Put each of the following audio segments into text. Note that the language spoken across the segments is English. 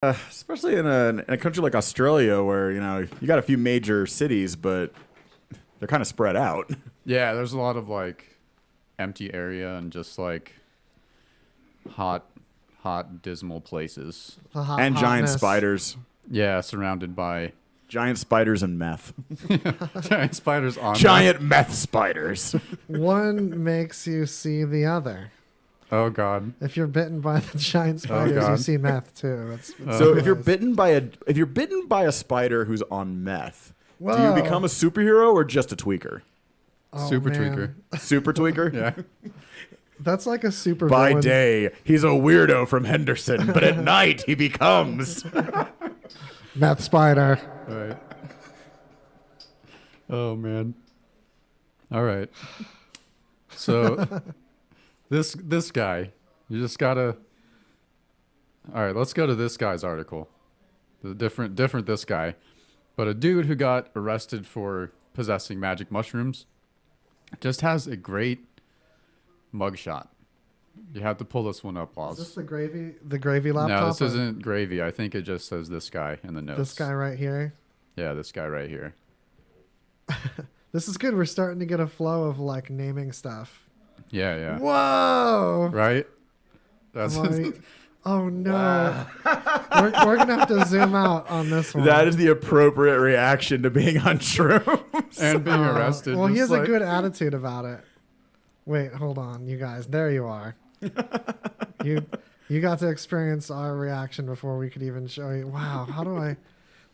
Especially in a country like Australia, where you got a few major cities, but they're kind of spread out. Yeah, there's a lot of like empty area and just like hot, dismal places. The hot And giant hotness. spiders, Yeah, surrounded by giant spiders and meth, giant spiders on giant meth spiders. One makes you see the other. Oh God. If you're bitten by the giant spiders, you God. see meth too. It's So if you're nice. bitten by a spider who's on meth, do Whoa. you become a superhero or just a tweaker? Oh, Super man. tweaker. Super tweaker. Yeah. That's like a super By villain. day, he's a weirdo from Henderson, but at night he becomes. Meth spider. Right. Oh man. All right. So this guy, you just gotta. All right, let's go to this guy's article. The different this guy, but a dude who got arrested for possessing magic mushrooms just has a great mugshot. You have to pull this one up, Is Oz. this the gravy laptop? No, this or isn't gravy. I think it just says this guy in the notes. this guy right here. Yeah, this guy right here. This is good. We're starting to get a flow of like naming stuff. Yeah, yeah. Whoa! Right? That's Oh no! we're gonna have to zoom out on this one. That is the appropriate reaction to being on shrooms. and being arrested. Well, he just has like- a good attitude about it. Wait, hold on, you guys. There you are. You got to experience our reaction before we could even show you. Wow, how do I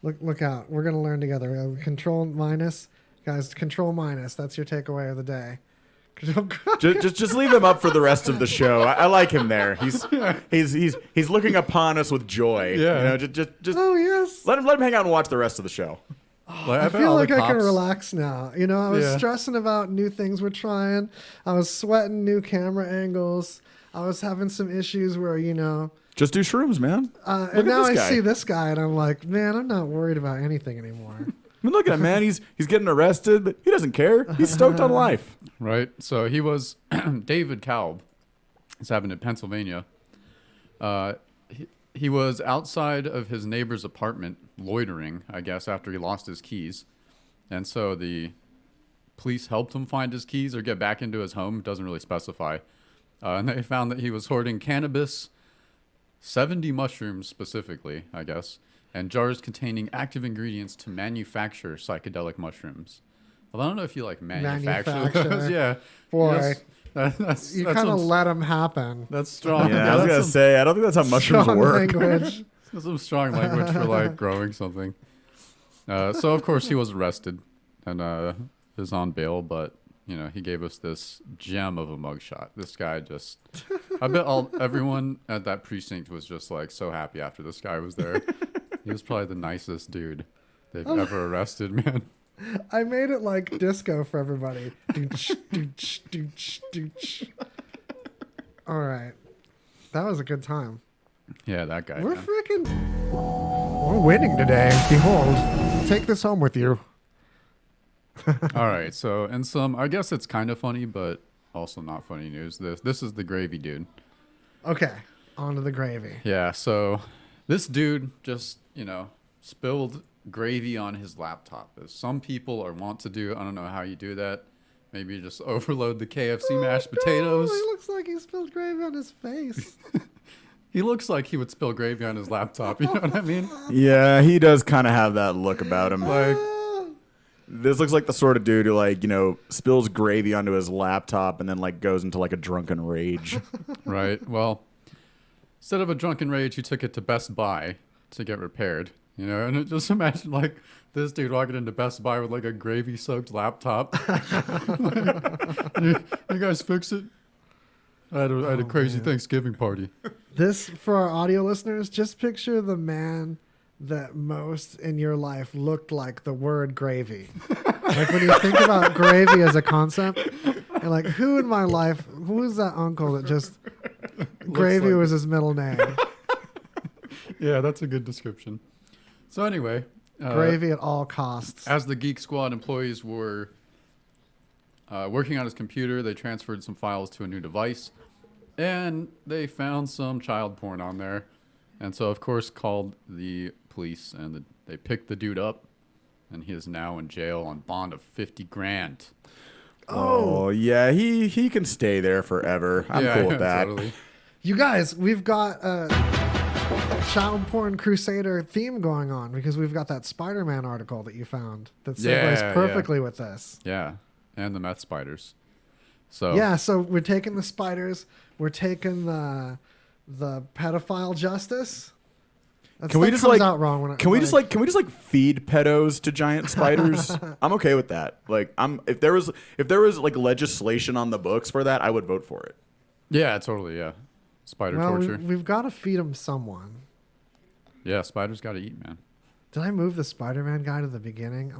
look out? We're gonna learn together. Control minus, guys. Control minus. That's your takeaway of the day. just leave him up for the rest of the show. I like him there. He's looking upon us with joy. Yeah. Just Oh yes. let him him hang out and watch the rest of the show. Like, I bet feel all the like I can cops- relax now. You know, I was Yeah. stressing about new things we're trying. I was sweating new camera angles. I was having some issues where, Just do shrooms, man. and at now this I guy. see this guy and I'm like, man, I'm not worried about anything anymore. I mean, look at him, man. He's getting arrested, but he doesn't care. He's stoked on life. Right. So he was David Kalb. This happened in Pennsylvania. He was outside of his neighbor's apartment loitering, I guess, after he lost his keys. And so the police helped him find his keys or get back into his home. It doesn't really specify. And they found that he was hoarding cannabis, 70 mushrooms specifically, I guess, and jars containing active ingredients to manufacture psychedelic mushrooms. Well, I don't know if you like manufacture Manufacture. those. Yeah. Boy, That's you kind of some- let him happen. that's strong. Yeah, I was that's gonna some, say I don't think that's how mushrooms Strong work. language. that's some strong language for like growing something. So of course he was arrested and is on bail, but he gave us this gem of a mugshot. This guy just, I bet everyone at that precinct was just like so happy after this guy was there. He was probably the nicest dude they've ever arrested, man. I made it like disco for everybody. Dooch, dooch, dooch, dooch. All right. That was a good time. Yeah, that guy. We're man. freaking. We're winning today. Behold. Take this home with you. All right, so and some, I guess it's kind of funny, but also not funny news. This is the gravy dude. Okay. On to the gravy. Yeah, so this dude just, spilled gravy on his laptop, as some people are wont to do. I don't know how you do that. Maybe you just overload the KFC mashed potatoes. He looks like he spilled gravy on his face. He looks like he would spill gravy on his laptop. You know what I mean? Yeah, he does kind of have that look about him. Like, This looks like the sort of dude who spills gravy onto his laptop and then goes into a drunken rage. right. Well, instead of a drunken rage, he took it to Best Buy to get repaired. And just imagine this dude walking into Best Buy with a gravy-soaked laptop. you guys fix it? I had a crazy Thanksgiving party. This, for our audio listeners, just picture the man that most in your life looked like the word gravy. Like when you think about gravy as a concept, you're like, who in my life, who is that uncle that just, gravy like was his middle name. Yeah, that's a good description. So anyway, Gravy at all costs. as the Geek Squad employees were working on his computer, they transferred some files to a new device, and they found some child porn on there. And so, of course, called the police, and they picked the dude up, and he is now in jail on bond of $50,000. Oh yeah, he can stay there forever. I'm cool with that. Totally. You guys, we've got a Child Porn Crusader theme going on because we've got that Spider-Man article that you found that segues perfectly with this. Yeah, and the meth spiders. So Yeah, so we're taking the spiders, we're taking the pedophile justice. That Can we stuff just comes like out wrong when can we just like feed pedos to giant spiders? I'm okay with that. Like if there was like legislation on the books for that, I would vote for it. yeah, totally, yeah. Spider well, torture. we've got to feed them someone. Yeah, spiders got to eat, man. Did I move the Spider-Man guy to the beginning?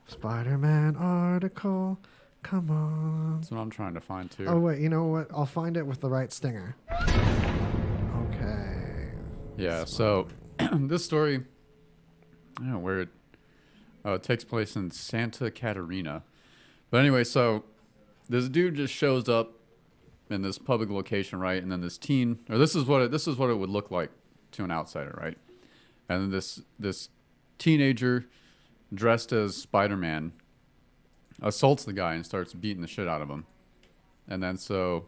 Spider-Man article, come on. That's what I'm trying to find too. Oh wait, you know what? I'll find it with the right stinger. Okay. Yeah, so this story, I don't know where it takes place in Santa Catarina. But anyway, so this dude just shows up in this public location, right? And then this teen, or this is what it would look like to an outsider, right? And then this teenager dressed as Spider-Man assaults the guy and starts beating the shit out of him. And then so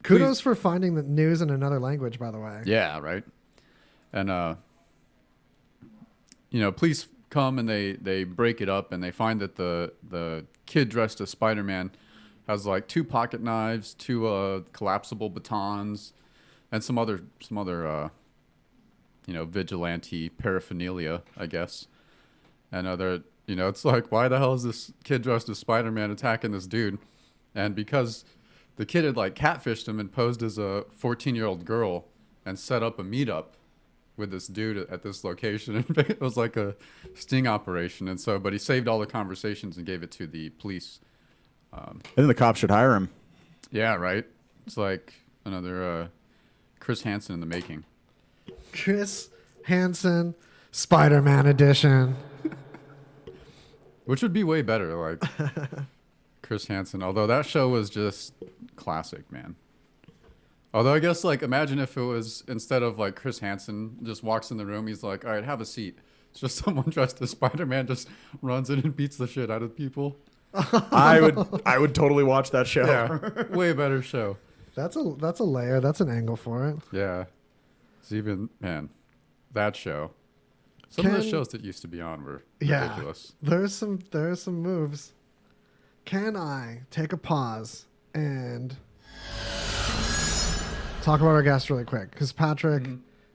Kudos for finding the news in another language, by the way. yeah, right. And police come and they break it up and they find that the kid dressed as Spider-Man has like 2 pocket knives, 2 collapsible batons, and some other vigilante paraphernalia, I guess. And it's like, why the hell is this kid dressed as Spider-Man attacking this dude? And because the kid had like catfished him and posed as a 14-year-old girl and set up a meetup with this dude at this location. And it was like a sting operation. And so, but he saved all the conversations and gave it to the police. I think the cops should hire him. Yeah, right. It's like another Chris Hansen in the making. Chris Hansen, Spider-Man edition. Which would be way better, like Chris Hansen. Although that show was just classic, man. Although I guess, like, imagine if it was, instead of like Chris Hansen just walks in the room, he's like, all right, have a seat. It's just someone dressed as Spider-Man just runs in and beats the shit out of people. I would totally watch that show. Yeah, way better show. That's a layer. That's an angle for it. Yeah. It's even, man, that show. Some of the shows that used to be on were ridiculous. There's some moves. Can I take a pause and talk about our guest really quick? Because Patrick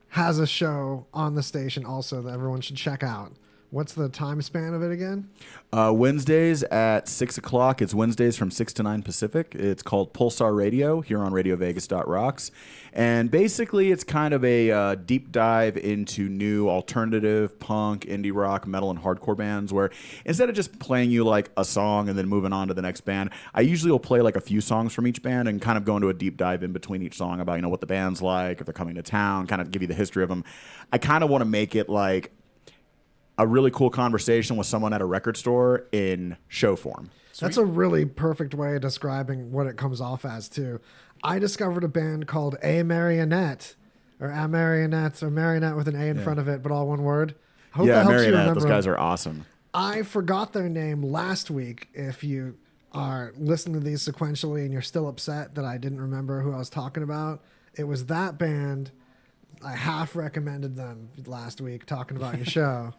has a show on the station also that everyone should check out. What's the time span of it again? Wednesdays at 6 o'clock. It's Wednesdays from 6 to 9 Pacific. It's called Pulsar Radio here on RadioVegas.rocks. And basically, it's kind of a deep dive into new alternative, punk, indie rock, metal, and hardcore bands where instead of just playing you like a song and then moving on to the next band, I usually will play like a few songs from each band and kind of go into a deep dive in between each song about, what the band's like, if they're coming to town, kind of give you the history of them. I kind of want to make it like a really cool conversation with someone at a record store in show form. That's a really perfect way of describing what it comes off as, too. I discovered a band called A Marionette, or A Marionette, or Marionette with an A in front of it, but all one word. Hope that helps you remember those guys are awesome. I forgot their name last week. If you are listening to these sequentially and you're still upset that I didn't remember who I was talking about, it was that band. I half recommended them last week talking about your show.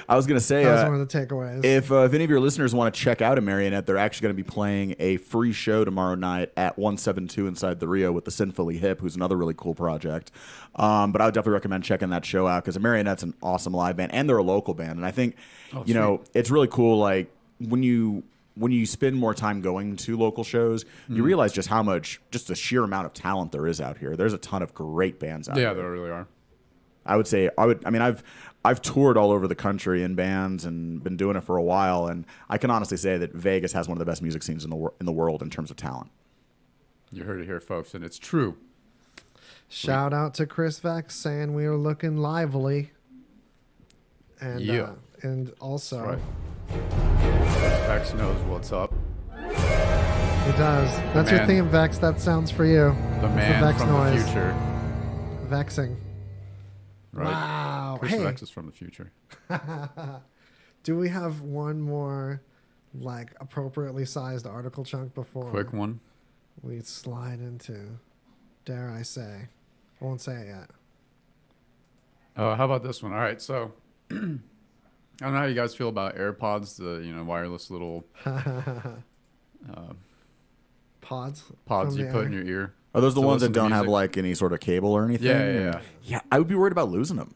I was going to say, that was one of the takeaways. If any of your listeners want to check out a Marionette, they're actually going to be playing a free show tomorrow night at 172 inside the Rio with the Sinfully Hip, who's another really cool project. But I would definitely recommend checking that show out because a Marionette's an awesome live band and they're a local band. And I think, it's really cool. Like when you spend more time going to local shows, you realize just how much, just the sheer amount of talent there is out here. There's a ton of great bands out here. Yeah, there really are. I've toured all over the country in bands and been doing it for a while, and I can honestly say that Vegas has one of the best music scenes in the world in terms of talent. You heard it here, folks, and it's true. Shout out to Chris Vex saying we were looking lively. And and also That's right. Vex knows what's up. He does. That's your theme, Vex. That sounds for you. The man Vex from noise. the future. Vexing. Right. Wow. Chris Hey, Rex is from the future. do we have one more like appropriately sized article chunk before Quick one. we slide into, dare I say, I won't say it yet. How about this one? All right, so I don't know how you guys feel about AirPods, the wireless little Pods pods from you the put air. in your ear. Are those the to ones listen that to don't have music. like any sort of cable or anything? Yeah. Yeah, I would be worried about losing them.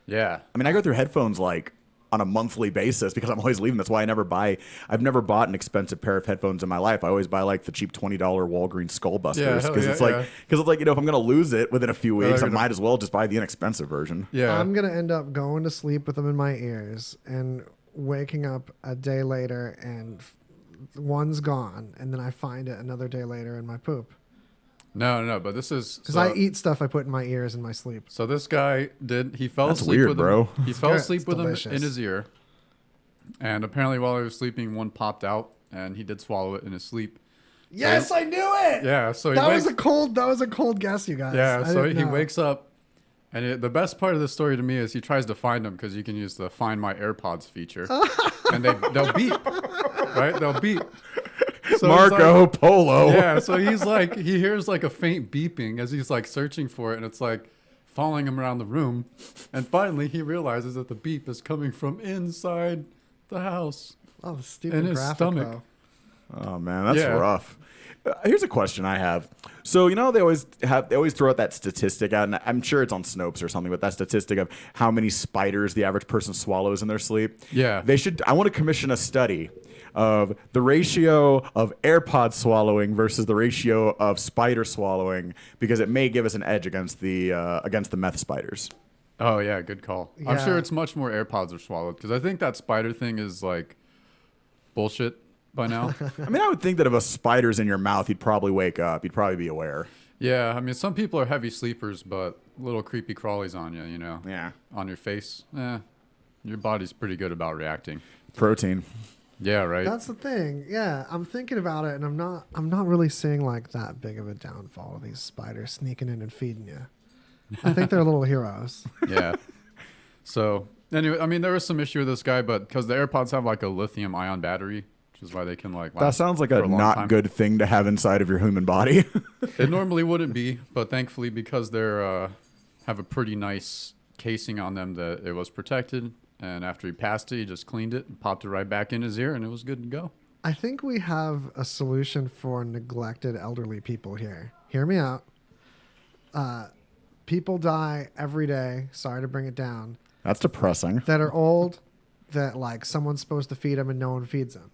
Yeah. I mean, I go through headphones like on a monthly basis because I'm always leaving. That's why I've never bought an expensive pair of headphones in my life. I always buy like the cheap $20 Walgreens Skullbusters Yeah, hell because yeah, it's like, if I'm going to lose it within a few Well, weeks, I they're gonna- might as well just buy the inexpensive version. Yeah. I'm going to end up going to sleep with them in my ears and waking up a day later and one's gone. And then I find it another day later in my poop. No, but this is Because I eat stuff I put in my ears in my sleep. So this guy he fell That's asleep weird, with bro. him. He fell good. asleep It's with him delicious. in his ear, and apparently while he was sleeping, one popped out, and he did swallow it in his sleep. Yes, I knew it. Yeah, so he That wakes, was a cold guess, you guys. yeah, I so didn't he know. wakes up, and the best part of the story to me is he tries to find them because you can use the Find My AirPods feature, and they'll beep, right? They'll beep. So he's Marco like- Polo. Yeah, so he hears like a faint beeping as he's like searching for it, and it's like following him around the room, and finally he realizes that the beep is coming from inside the house. Oh, the stupid in his graphic, stomach. though. Oh man, that's Yeah. rough. Here's a question I have. So they always throw out that statistic out, and I'm sure it's on Snopes or something, but that statistic of how many spiders the average person swallows in their sleep. Yeah. I want to commission a study of the ratio of AirPod swallowing versus the ratio of spider swallowing, because it may give us an edge against the meth spiders. Oh yeah, good call. I'm Yeah. sure it's much more AirPods are swallowed because I think that spider thing is like bullshit by now. I mean, I would think that if a spider's in your mouth, you'd probably wake up. You'd probably be aware. Yeah, I mean some people are heavy sleepers, but little creepy crawlies on you, Yeah. on your face. Your body's pretty good about reacting. Protein. Yeah, right. That's the thing. Yeah, I'm thinking about it, and I'm not really seeing like that big of a downfall of these spiders sneaking in and feeding you. I think they're little heroes. Yeah. So anyway, I mean there was some issue with this guy, but because the AirPods have like a lithium ion battery, which is why they can like last That sounds like for a long not time. good thing to have inside of your human body. It normally wouldn't be, but thankfully because they're have a pretty nice casing on them that it was protected. And after he passed it, he just cleaned it and popped it right back in his ear, and it was good to go. I think we have a solution for neglected elderly people here. Hear me out. People die every day. Sorry to bring it down. That's depressing. That are old, that like someone's supposed to feed them and no one feeds them.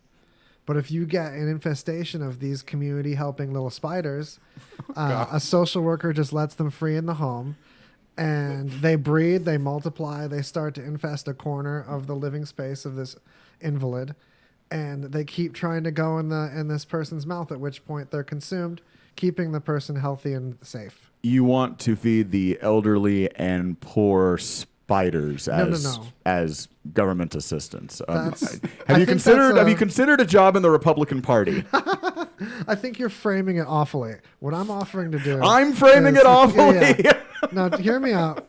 But if you get an infestation of these community helping little spiders, a social worker just lets them free in the home, and they breed, they multiply, they start to infest a corner of the living space of this invalid, and they keep trying to go in this person's mouth, at which point they're consumed, keeping the person healthy and safe. You want to feed the elderly and poor spiders No. as government assistance. That's- I have you think considered that's have you considered a job in the Republican Party? I think you're framing it awfully. What I'm offering to do, I'm framing is- it awfully. Yeah. Now, hear me out.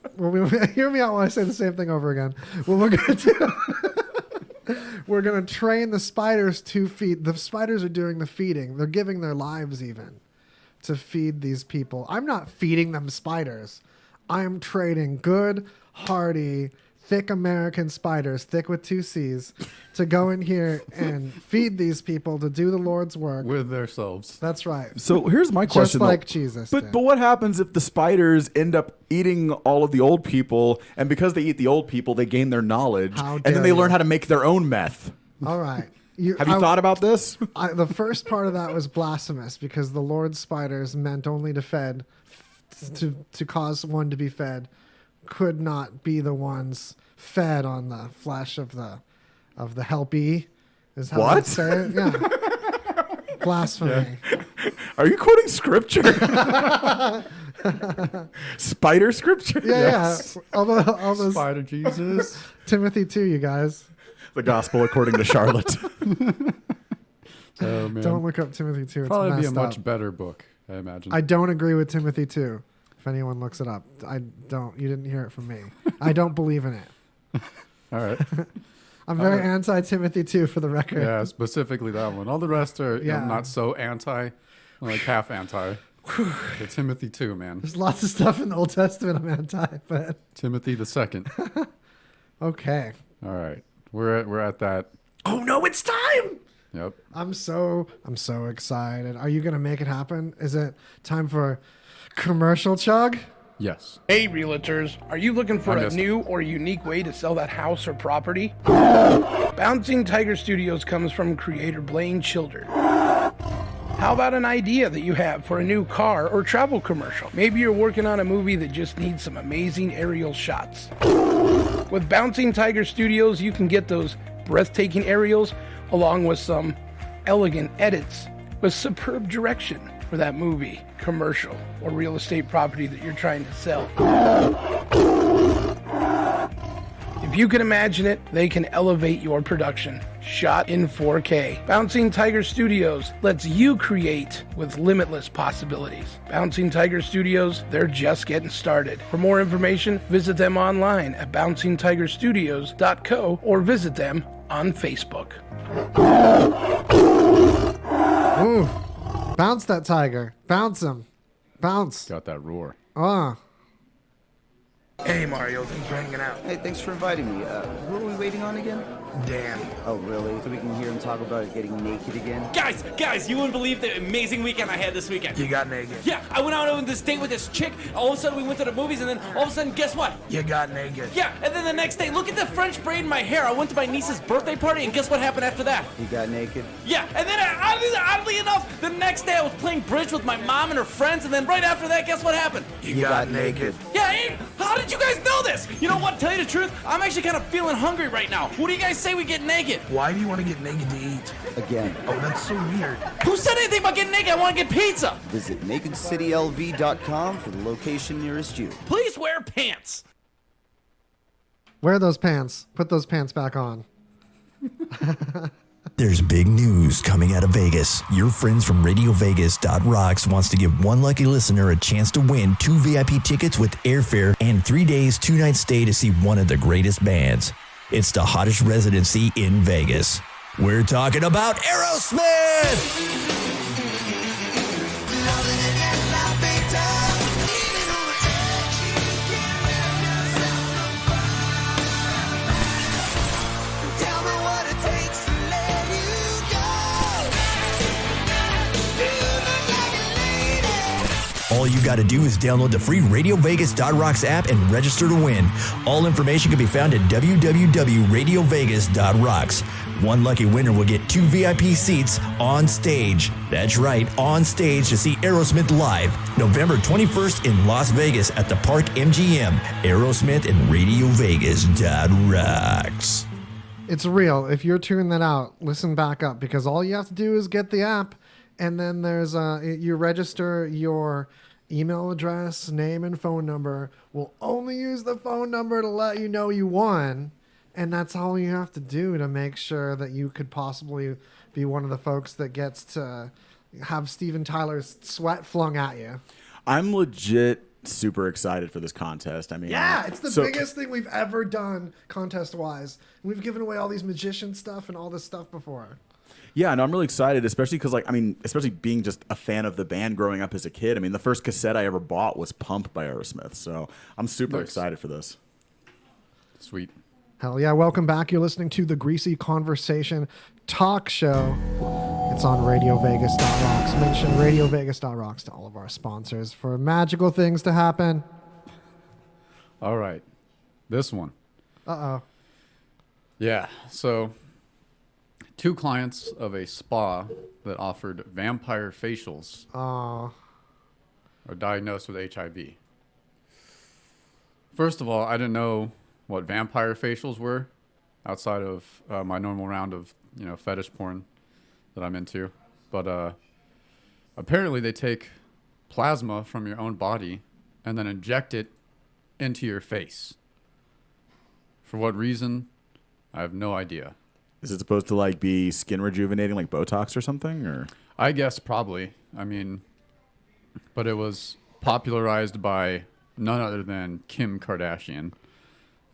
Hear me out while I say the same thing over again. What we're going to do, we're going to train the spiders to feed. The spiders are doing the feeding. They're giving their lives even to feed these people. I'm not feeding them spiders. I'm trading good, hardy, thick American spiders, thick with 2 C's, to go in here and feed these people to do the Lord's work. With themselves. That's right. So here's my Just question. like though. Jesus But did. but what happens if the spiders end up eating all of the old people, and because they eat the old people, they gain their knowledge, How and dare then they learn you. how to make their own meth? All right. Have you thought about this? The first part of that was blasphemous because the Lord's spiders meant only to cause one to be fed, could not be the ones fed on the flesh of the helpy. Is how I What? say it. Yeah. Blasphemy. Are you quoting scripture? Spider scripture? Yeah. All those Spider Jesus. Timothy 2, you guys. The gospel according to Charlotte. Oh man. Don't look up Timothy 2. It's Probably be a messed much up. better book, I imagine. I don't agree with Timothy 2. If anyone looks it up, you didn't hear it from me. I don't believe in it. All right. I'm very anti-Timothy too, for the record. Yeah, specifically that one. All the rest are Yeah. not so anti, like half anti. The Timothy too, man. There's lots of stuff in the Old Testament I'm anti, but Timothy the second. okay. All right, we're at that. Oh no, it's time! Yep. I'm so excited. Are you gonna make it happen? Is it time for commercial chug? Yes. Hey, realtors, are you looking for I a missed new or unique way to sell that house or property? Bouncing Tiger Studios comes from creator Blaine Childer. How about an idea that you have for a new car or travel commercial? Maybe you're working on a movie that just needs some amazing aerial shots. With Bouncing Tiger Studios, you can get those breathtaking aerials along with some elegant edits with superb direction for that movie, commercial, or real estate property that you're trying to sell. If you can imagine it, they can elevate your production. Shot in 4K. Bouncing Tiger Studios lets you create with limitless possibilities. Bouncing Tiger Studios, they're just getting started. For more information, visit them online at bouncingtigerstudios.co or visit them on Facebook. Ooh. Bounce that tiger. Bounce him. Bounce. Got that roar. Hey Mario, thanks for hanging out. Hey, thanks for inviting me. Who are we waiting on again? Dan. Oh, really? So we can hear him talk about getting naked again? Guys, you wouldn't believe the amazing weekend I had this weekend. You got naked. Yeah, I went out on this date with this chick. All of a sudden, we went to the movies, and then all of a sudden, guess what? You got naked. Yeah, and then the next day, look at the French braid in my hair. I went to my niece's birthday party, and guess what happened after that? You got naked? Yeah, and then oddly enough, the next day I was playing bridge with my mom and her friends, and then right after that, guess what happened? You got naked. Yeah, hey, how did you guys know this? You know what? Tell you the truth, I'm actually kind of feeling hungry right now. What do you guys say we get naked? Why do you want to get naked to eat? Again. Oh, that's so weird. Who said anything about getting naked? I want to get pizza. Visit nakedcitylv.com for the location nearest you. Please wear pants. Wear those pants. Put those pants back on. There's big news coming out of Vegas. Your friends from RadioVegas.rocks wants to give one lucky listener a chance to win 2 VIP tickets with airfare and 3 days, 2 nights stay to see one of the greatest bands. It's the hottest residency in Vegas. We're talking about Aerosmith! All you got to do is download the free RadioVegas.rocks app and register to win. All information can be found at www.radiovegas.rocks. One lucky winner will get 2 VIP seats on stage. That's right, on stage to see Aerosmith live, November 21st in Las Vegas at the Park MGM. Aerosmith and RadioVegas.rocks. It's real. If you're tuning that out, listen back up, because all you have to do is get the app, and then there's you register your email address, name, and phone number. We'll only use the phone number to let you know you won, and that's all you have to do to make sure that you could possibly be one of the folks that gets to have Steven Tyler's sweat flung at you. I'm legit super excited for this contest. I mean, Yeah, it's the biggest thing we've ever done contest-wise. We've given away all these magician stuff and all this stuff before. Yeah, and I'm really excited, especially because, especially being just a fan of the band growing up as a kid. I mean, the first cassette I ever bought was Pump by Aerosmith, so I'm super excited for this. Sweet. Hell yeah, welcome back. You're listening to the Greasy Conversation talk show. It's on RadioVegas.rocks. Mention RadioVegas.rocks to all of our sponsors for magical things to happen. All right. This one. Uh-oh. Yeah, so 2 clients of a spa that offered vampire facials Aw. are diagnosed with HIV. First of all, I didn't know what vampire facials were outside of my normal round of, fetish porn that I'm into. But apparently they take plasma from your own body and then inject it into your face. For what reason? I have no idea. Is it supposed to be skin rejuvenating, like Botox or something? Or I guess probably. I mean, but it was popularized by none other than Kim Kardashian.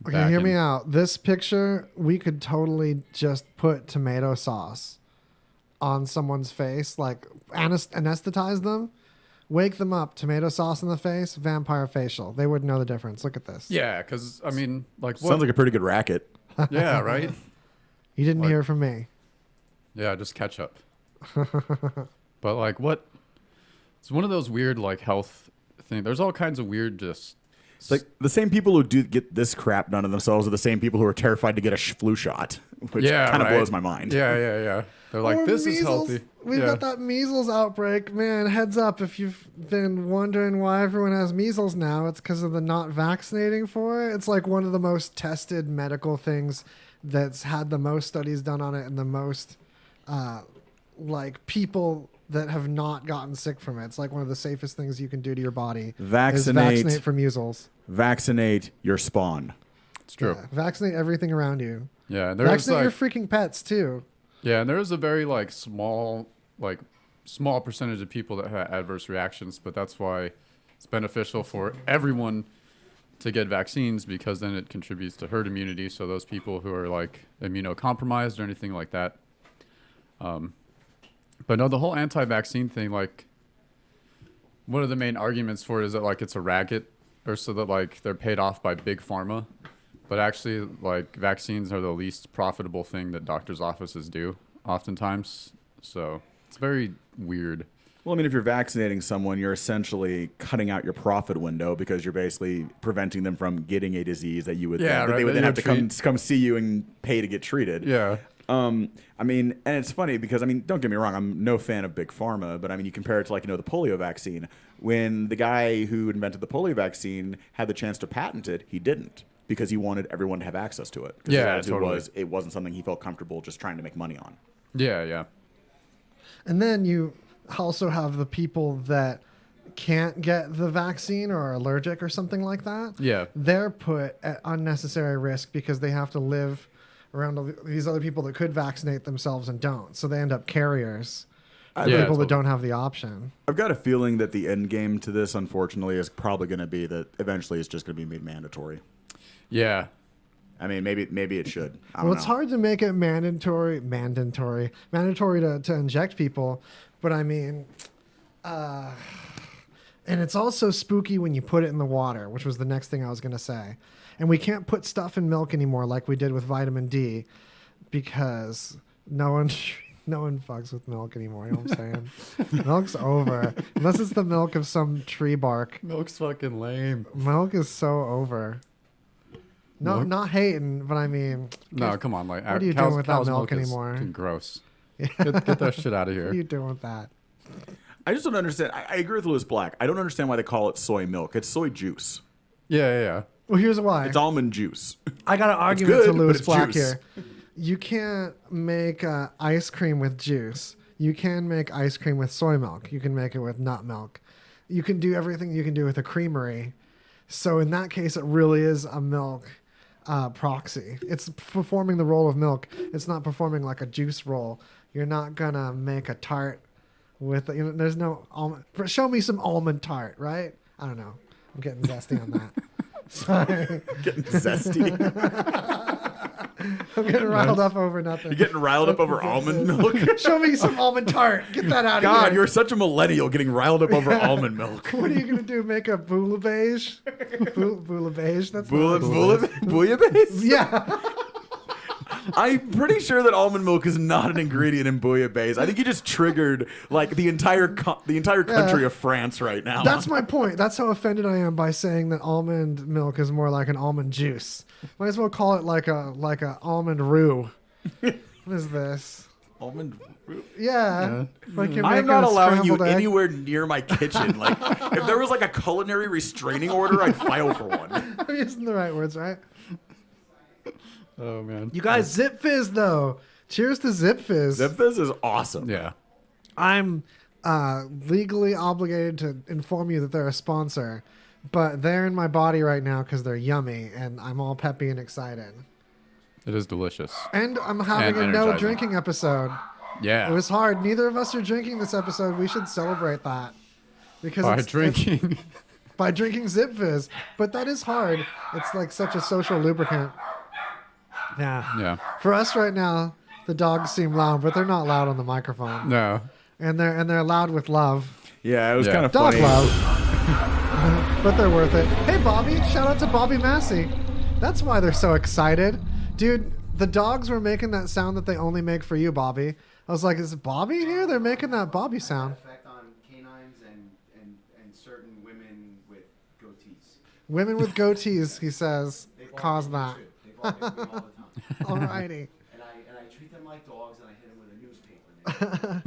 Okay, hear me out. This picture, we could totally just put tomato sauce on someone's face, like anesthetize them, wake them up, tomato sauce in the face, vampire facial. They wouldn't know the difference. Look at this. Yeah, because, I mean, like... What? Sounds like a pretty good racket. Yeah, right? You didn't hear from me. Yeah, just ketchup. But, like, what... It's one of those weird, like, health things. There's all kinds of weird just... It's like the same people who do get this crap done to themselves are the same people who are terrified to get a flu shot, which kind of blows my mind. Yeah. They're like, this is healthy. We've got that measles outbreak. Man, heads up, if you've been wondering why everyone has measles now, it's because of the not vaccinating for it. It's like one of the most tested medical things that's had the most studies done on it and the most like people that have not gotten sick from it. It's like one of the safest things you can do to your body. Vaccinate for measles. Vaccinate your spawn. It's true. Yeah, vaccinate everything around you. Yeah, and vaccinate your freaking pets too. Yeah, and there is a very like small percentage of people that have adverse reactions, but that's why it's beneficial for everyone to get vaccines, because then it contributes to herd immunity. So those people who are like immunocompromised or anything like that. But no, the whole anti-vaccine thing, like, one of the main arguments for it is that like it's a racket, or so that like they're paid off by big pharma. But actually, like, vaccines are the least profitable thing that doctors' offices do oftentimes. So it's very weird. Well, I mean, if you're vaccinating someone, you're essentially cutting out your profit window because you're basically preventing them from getting a disease that you would that they would then have to come see you and pay to get treated. Yeah. I mean, and it's funny because, I mean, don't get me wrong, I'm no fan of big pharma, but I mean, you compare it to, like, the polio vaccine. When the guy who invented the polio vaccine had the chance to patent it, he didn't, because he wanted everyone to have access to it. Yeah, totally. It wasn't something he felt comfortable just trying to make money on. Yeah. And then you also have the people that can't get the vaccine or are allergic or something like that. Yeah. They're put at unnecessary risk because they have to live around these other people that could vaccinate themselves and don't. So they end up carriers. People that don't have the option. I've got a feeling that the end game to this, unfortunately, is probably going to be that eventually it's just going to be made mandatory. Yeah. I mean, maybe it should. Well, it's hard to make it mandatory to inject people, but I mean, and it's also spooky when you put it in the water, which was the next thing I was going to say. And we can't put stuff in milk anymore like we did with vitamin D, because no one fucks with milk anymore. You know what I'm saying? Milk's over. Unless it's the milk of some tree bark. Milk's fucking lame. Milk is so over. No, not hating, but I mean... No, come on. Like, what are you doing with that milk anymore? Gross. Get that shit out of here. What are you doing with that? I just don't understand. I agree with Lewis Black. I don't understand why they call it soy milk. It's soy juice. Yeah. Well, here's why. It's almond juice. I got an argument to Lewis Black juice. here. You can't make ice cream with juice. You can make ice cream with soy milk. You can make it with nut milk. You can do everything you can do with a creamery. So in that case, it really is a milk proxy. It's performing the role of milk. It's not performing like a juice roll. You're not gonna make a tart with there's no almond. Show me some almond tart, right? I don't know. I'm getting zesty on that. Sorry. Getting zesty. I'm getting riled up over nothing. You're getting riled up over almond milk? Show me some almond tart. Get that out of here. God, you're such a millennial getting riled up over almond milk. What are you going to do? Make a bouillabaisse? Bouillabaisse? That's bouillabaisse? Yeah. I'm pretty sure that almond milk is not an ingredient in bouillabaisse. I think you just triggered like the entire country of France right now. That's my point. That's how offended I am by saying that almond milk is more like an almond juice. Might as well call it like a almond roux. What is this? Almond roux? Yeah. Like you're I'm not allowing you egg. anywhere near my kitchen. Like if there was like a culinary restraining order, I'd file for one. I'm using the right words, right? Oh, man. You guys, Zip Fizz, though. Cheers to Zip Fizz. Zip Fizz is awesome. Yeah. I'm legally obligated to inform you that they're a sponsor, but they're in my body right now because they're yummy, and I'm all peppy and excited. It is delicious. And I'm having a no drinking episode. Yeah. It was hard. Neither of us are drinking this episode. We should celebrate that. because By it's drinking. by drinking Zip Fizz. But that is hard. It's like such a social lubricant. Yeah. Yeah. For us right now, the dogs seem loud, but they're not loud on the microphone. No. And they're loud with love. Yeah, it was Yeah. kind of Dog funny. love. But they're worth it. Hey, Bobby. Shout out to Bobby Massey. That's why they're so excited. Dude, the dogs were making that sound that they only make for you, Bobby. I was like, is Bobby here? They're making that Bobby sound. Effect on canines and certain women with goatees. Women with goatees, he says, cause that. They bark at me all the time. Alrighty. And I treat them like dogs, and I hit them with a newspaper.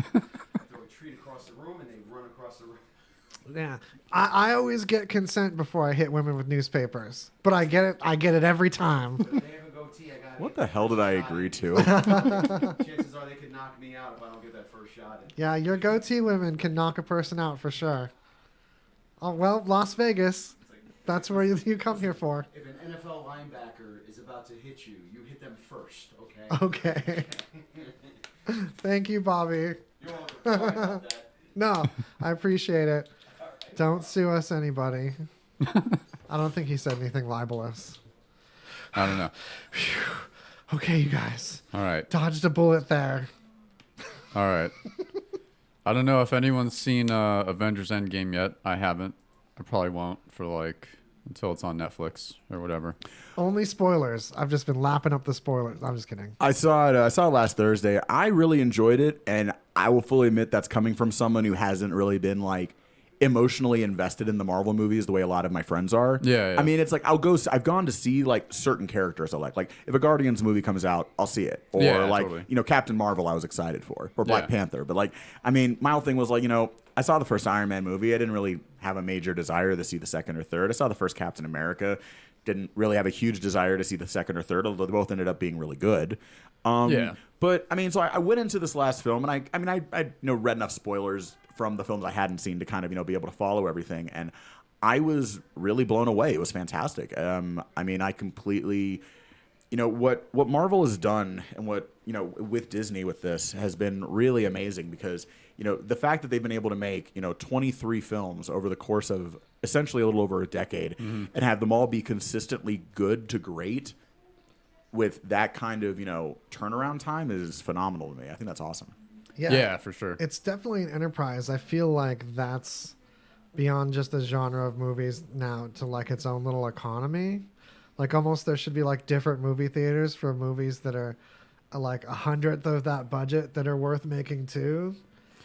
I throw a treat across the room, and they run across the room. Yeah. I always get consent before I hit women with newspapers. But I get it every time. If they have a goatee, I got What the hell did I agree to? Chances are they could knock me out if I don't get that first shot in. Yeah, your goatee women can knock a person out for sure. Oh, well, Las Vegas. That's where you come here for. If an NFL linebacker is about to hit you, you hit them first, okay? Okay. Thank you, Bobby. You're welcome. Sorry about that. No, I appreciate it. Don't sue us, anybody. I don't think he said anything libelous. I don't know. Okay, you guys. All right. Dodged a bullet there. All right. I don't know if anyone's seen Avengers Endgame yet. I haven't. I probably won't for until it's on Netflix or whatever. Only spoilers. I've just been lapping up the spoilers. I'm just kidding. I saw it. I saw it last Thursday. I really enjoyed it, and I will fully admit that's coming from someone who hasn't really been emotionally invested in the Marvel movies the way a lot of my friends are. Yeah. I mean, it's like I've gone to see certain characters I like. Like if a Guardians movie comes out, I'll see it. Or totally. Captain Marvel I was excited for, or Black Yeah. Panther. But I mean, my whole thing was I saw the first Iron Man movie. I didn't really have a major desire to see the second or third. I saw the first Captain America. Didn't really have a huge desire to see the second or third, although they both ended up being really good. Yeah. But I mean, so I went into this last film, and I read enough spoilers from the films I hadn't seen to kind of be able to follow everything, and I was really blown away. It was fantastic. I mean, I completely, what Marvel has done, and what with Disney with this has been really amazing, because the fact that they've been able to make 23 films over the course of essentially a little over a decade, and have them all be consistently good to great with that kind of turnaround time is phenomenal to me. I think that's awesome. Yeah, for sure. It's definitely an enterprise. I feel like that's beyond just a genre of movies now to its own little economy. Almost there should be different movie theaters for movies that are a 100th of that budget that are worth making too.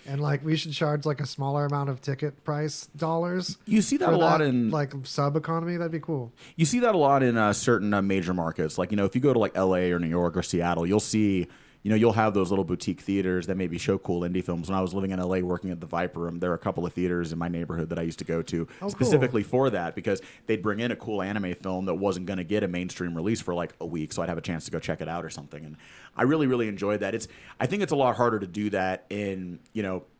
And we should charge a smaller amount of ticket price dollars. You see that for a lot that, in sub economy. That'd be cool. You see that a lot in certain major markets. If you go to LA or New York or Seattle, you'll see, you'll have those little boutique theaters that maybe show cool indie films. When I was living in LA working at the Viper Room, there were a couple of theaters in my neighborhood that I used to go to specifically for that, because they'd bring in a cool anime film that wasn't going to get a mainstream release for a week, so I'd have a chance to go check it out or something. And I really, really enjoyed that. I think it's a lot harder to do that in,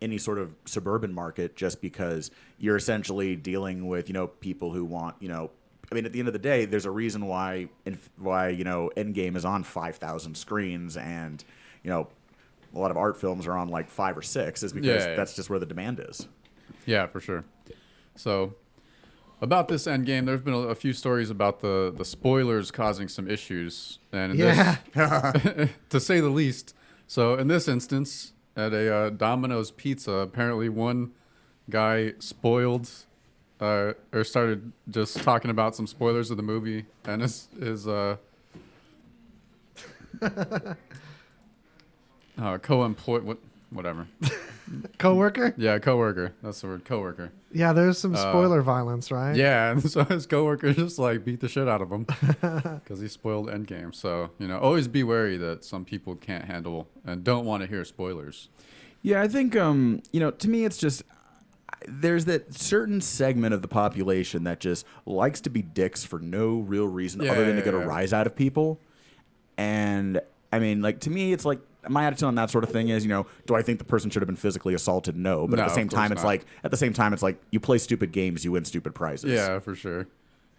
any sort of suburban market, just because you're essentially dealing with, people who want, I mean, at the end of the day, there's a reason why Endgame is on 5,000 screens, and a lot of art films are on 5 or 6, is because that's just where the demand is. Yeah, for sure. So, about this Endgame, there's been a few stories about the spoilers causing some issues, and in this, to say the least. So, in this instance, at a Domino's Pizza, apparently one guy spoiled. Or started just talking about some spoilers of the movie, and his co-employee, whatever. Coworker? Yeah, coworker. That's the word, coworker. Yeah, there's some spoiler violence, right? Yeah, and so his coworker just beat the shit out of him because he spoiled Endgame. So always be wary that some people can't handle and don't want to hear spoilers. Yeah, I think to me it's just. There's that certain segment of the population that just likes to be dicks for no real reason other than to get a rise out of people. And I mean, to me, it's my attitude on that sort of thing is, do I think the person should have been physically assaulted? No. But at the same time, it's you play stupid games, you win stupid prizes. Yeah, for sure.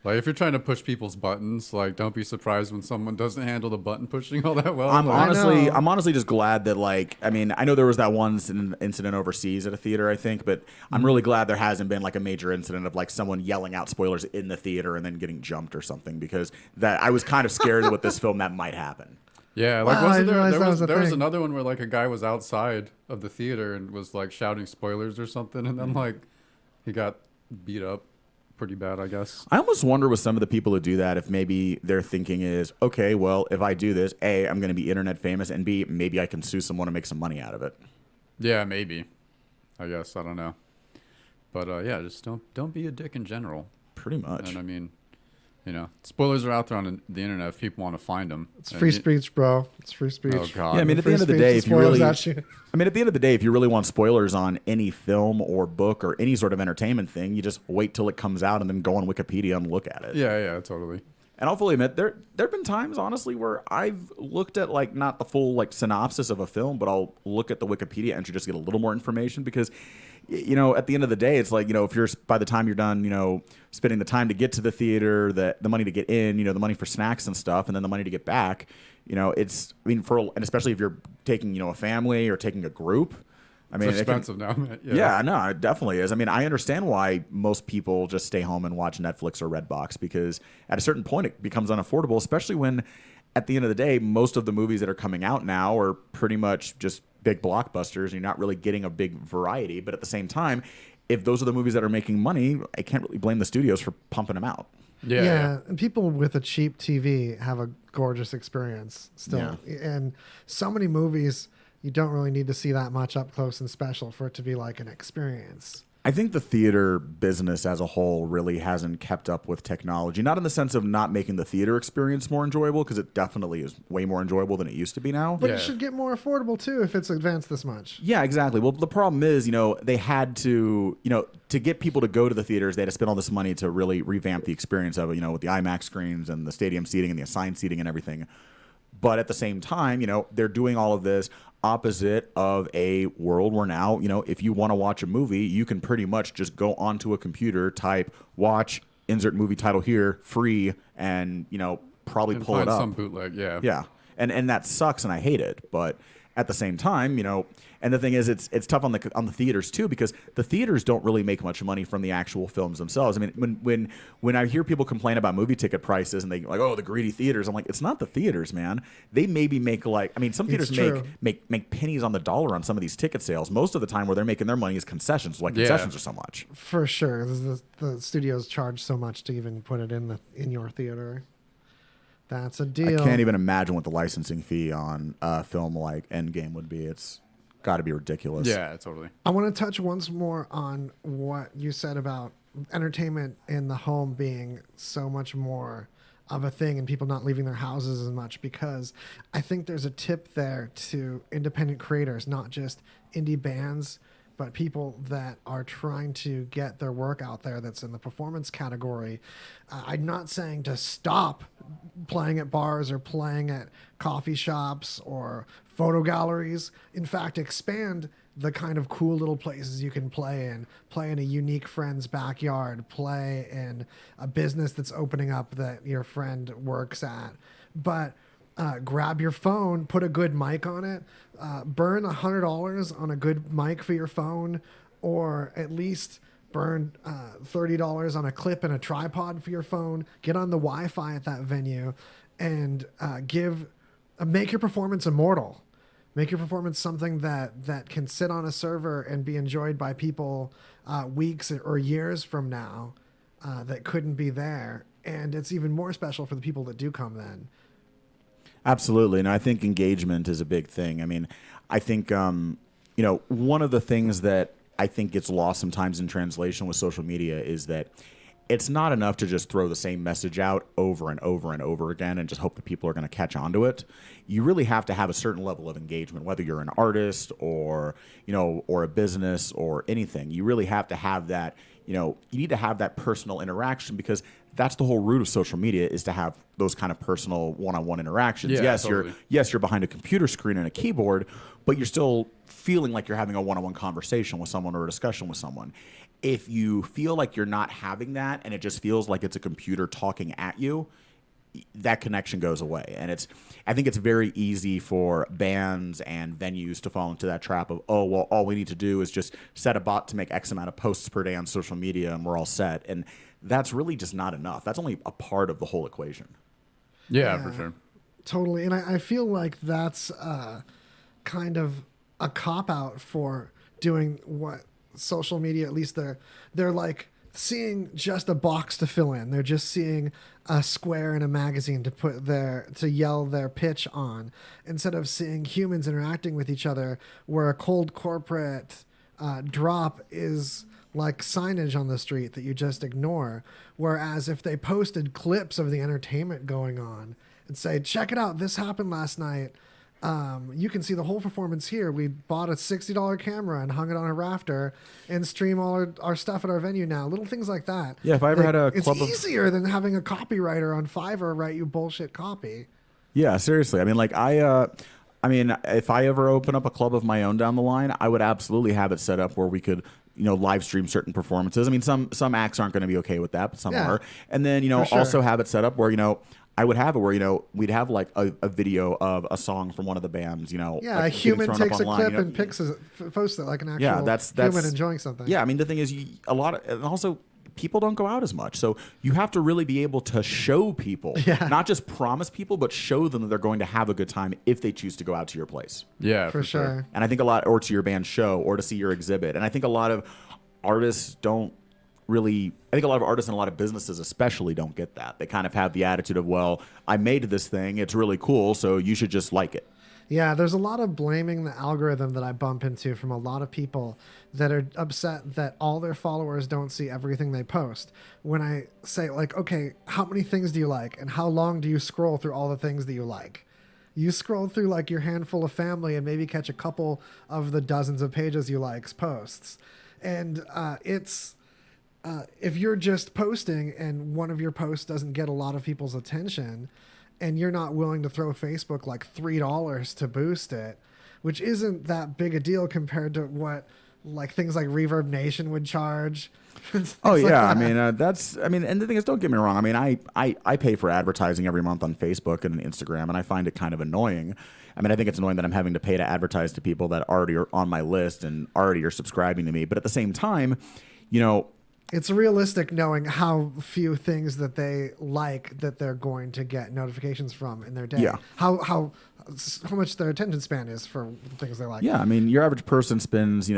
Like, if you're trying to push people's buttons, like, don't be surprised when someone doesn't handle the button pushing all that well. I'm Like, honestly just glad that, like, I mean, I know there was that one incident overseas at a theater, I think, but I'm really glad there hasn't been like a major incident of like someone yelling out spoilers in the theater and then getting jumped or something, because that I was kind of scared that with this film that might happen. yeah, like, Wow, I wasn't didn't realize that was a there was thing. another one where like a guy was outside of the theater and was like shouting spoilers or something, and then like he got beat up pretty bad, I guess. I almost wonder with some of the people who do that if maybe their thinking is, okay, well, if I do this, A, I'm going to be internet famous, and B, maybe I can sue someone and make some money out of it. Yeah, maybe. I guess, I don't know. But yeah, just don't be a dick in general. Pretty much. And I mean, you know, spoilers are out there on the internet if people want to find them. It's free speech, bro. It's free speech. Oh god. Yeah, I mean, at the Free end of the speech day, that if you really, spoils that shit. I mean, at the end of the day, if you really want spoilers on any film or book or any sort of entertainment thing, you just wait till it comes out and then go on Wikipedia and look at it. Yeah, totally. And I'll fully admit, there have been times, honestly, where I've looked at like not the full like synopsis of a film, but I'll look at the Wikipedia entry just to get a little more information, because, you know, at the end of the day, it's like, you know, if you're, by the time you're done, you know, spending the time to get to the theater, the money to get in, you know, the money for snacks and stuff, and then the money to get back, you know, it's, I mean, and especially if you're taking, you know, a family or taking a group, I mean, It's expensive now. Yeah, no, it definitely is. I mean, I understand why most people just stay home and watch Netflix or Redbox, because at a certain point it becomes unaffordable, especially when at the end of the day, most of the movies that are coming out now are pretty much just big blockbusters, and you're not really getting a big variety. But at the same time, if those are the movies that are making money, I can't really blame the studios for pumping them out. Yeah. And people with a cheap TV have a gorgeous experience still. And so many movies, you don't really need to see that much up close and special for it to be like an experience. I think the theater business as a whole really hasn't kept up with technology, not in the sense of not making the theater experience more enjoyable, because it definitely is way more enjoyable than it used to be now. But Yeah. it should get more affordable too if it's advanced this much. Yeah, exactly. Well, the problem is, you know, they had to, you know, to get people to go to the theaters, they had to spend all this money to really revamp the experience of it, you know, with the IMAX screens and the stadium seating and the assigned seating and everything. But at the same time, you know, they're doing all of this opposite of a world where now, you know, if you want to watch a movie, you can pretty much just go onto a computer, type, watch, insert movie title here, free, and, you know, probably And pull it find up. some bootleg, yeah. Yeah. And that sucks, and I hate it. But at the same time, you know, and the thing is, it's tough on the theaters too, because the theaters don't really make much money from the actual films themselves. I mean, when I hear people complain about movie ticket prices and they like, oh, the greedy theaters, I'm like, it's not the theaters, man. They maybe make like, I mean, some theaters make pennies on the dollar on some of these ticket sales. Most of the time, where they're making their money is concessions. Like concessions are so much. For sure. The studios charge so much to even put it in your theater. That's a deal. I can't even imagine what the licensing fee on a film like Endgame would be. It's got to be ridiculous. Yeah, totally. I want to touch once more on what you said about entertainment in the home being so much more of a thing and people not leaving their houses as much, because I think there's a tip there to independent creators, not just indie bands, but people that are trying to get their work out there that's in the performance category. I'm not saying to stop playing at bars or playing at coffee shops or photo galleries. In fact, expand the kind of cool little places you can play in a unique friend's backyard, play in a business that's opening up that your friend works at. But grab your phone, put a good mic on it, burn $100 on a good mic for your phone, or at least burn $30 on a clip and a tripod for your phone. Get on the Wi-Fi at that venue and make your performance immortal. Make your performance something that can sit on a server and be enjoyed by people weeks or years from now that couldn't be there. And it's even more special for the people that do come then. Absolutely. And I think engagement is a big thing. I mean, I think, you know, one of the things that I think gets lost sometimes in translation with social media is that it's not enough to just throw the same message out over and over and over again and just hope that people are going to catch on to it. You really have to have a certain level of engagement, whether you're an artist or, you know, or a business or anything. You really have to have that, you need to have that personal interaction, because that's the whole root of social media, is to have those kind of personal one-on-one interactions. Yeah, yes, totally. you're behind a computer screen and a keyboard, but you're still feeling like you're having a one-on-one conversation with someone or a discussion with someone. If you feel like you're not having that and it just feels like it's a computer talking at you, that connection goes away. And I think it's very easy for bands and venues to fall into that trap of, oh, well, all we need to do is just set a bot to make X amount of posts per day on social media and we're all set. And that's really just not enough. That's only a part of the whole equation. Yeah, for sure. Totally. And I feel like that's kind of a cop-out for doing what social media, at least they're like seeing just a box to fill in. They're just seeing a square in a magazine to yell their pitch on, instead of seeing humans interacting with each other, where a cold corporate drop is like signage on the street that you just ignore. Whereas if they posted clips of the entertainment going on and say, check it out, this happened last night. You can see the whole performance here. We bought a $60 camera and hung it on a rafter and stream all our stuff at our venue now. Little things like that. Yeah, if I ever had a club it's easier than having a copywriter on Fiverr write you bullshit copy. Yeah, seriously. I mean, like if I ever open up a club of my own down the line, I would absolutely have it set up where we could, live stream certain performances. I mean, some acts aren't going to be okay with that, but some are. And then, sure. also have it set up where, I would have it where, we'd have like a video of a song from one of the bands, Yeah, like, a human takes a online, clip and posts it like an actual that's human enjoying something. Yeah, I mean, the thing is, and also people don't go out as much. So you have to really be able to show people, not just promise people, but show them that they're going to have a good time if they choose to go out to your place. Yeah, for sure. And I think or to your band show, or to see your exhibit. And I think a lot of artists don't really, I think a lot of artists and a lot of businesses especially don't get that. They kind of have the attitude of, well, I made this thing, it's really cool, so you should just like it. Yeah, there's a lot of blaming the algorithm that I bump into from a lot of people that are upset that all their followers don't see everything they post. When I say, like, okay, how many things do you like? And how long do you scroll through all the things that you like? You scroll through like your handful of family and maybe catch a couple of the dozens of pages you likes posts. And if you're just posting and one of your posts doesn't get a lot of people's attention, and you're not willing to throw Facebook like $3 to boost it, which isn't that big a deal compared to what like things like Reverb Nation would charge. Oh yeah, like and the thing is, don't get me wrong. I mean, I pay for advertising every month on Facebook and Instagram, and I find it kind of annoying. I mean, I think it's annoying that I'm having to pay to advertise to people that already are on my list and already are subscribing to me. But at the same time, it's realistic knowing how few things that they like that they're going to get notifications from in their day. Yeah. How much their attention span is for the things they like. Yeah, I mean, your average person spends,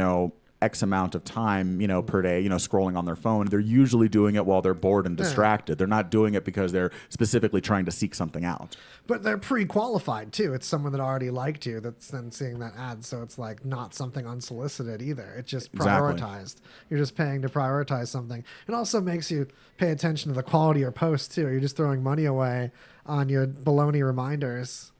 X amount of time, per day, scrolling on their phone. They're usually doing it while they're bored and distracted. They're not doing it because they're specifically trying to seek something out. But they're pre-qualified too. It's someone that already liked you that's then seeing that ad. So it's like not something unsolicited either. It's just prioritized. Exactly. You're just paying to prioritize something. It also makes you pay attention to the quality of your posts too. You're just throwing money away on your baloney reminders,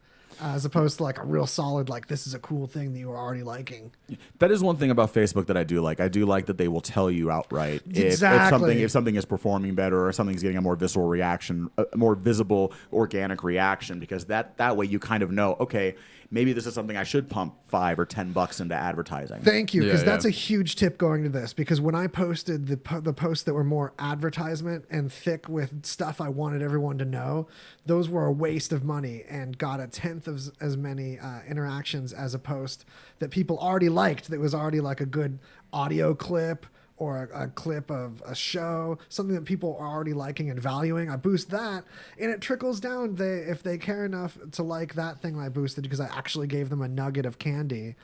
as opposed to like a real solid, like, this is a cool thing that you are already liking. That is one thing about Facebook that I do like. I do like that they will tell you outright if something is performing better or something's getting a more visceral reaction, a more visible, organic reaction, because that way you kind of know, okay, maybe this is something I should pump $5 or $10 into advertising. Thank you, because that's a huge tip going to this. Because when I posted the posts that were more advertisement and thick with stuff I wanted everyone to know, those were a waste of money and got a tenth of as many interactions as a post that people already liked. That was already like a good audio clip or a clip of a show, something that people are already liking and valuing. I boost that, and it trickles down. If they care enough to like that thing I boosted because I actually gave them a nugget of candy,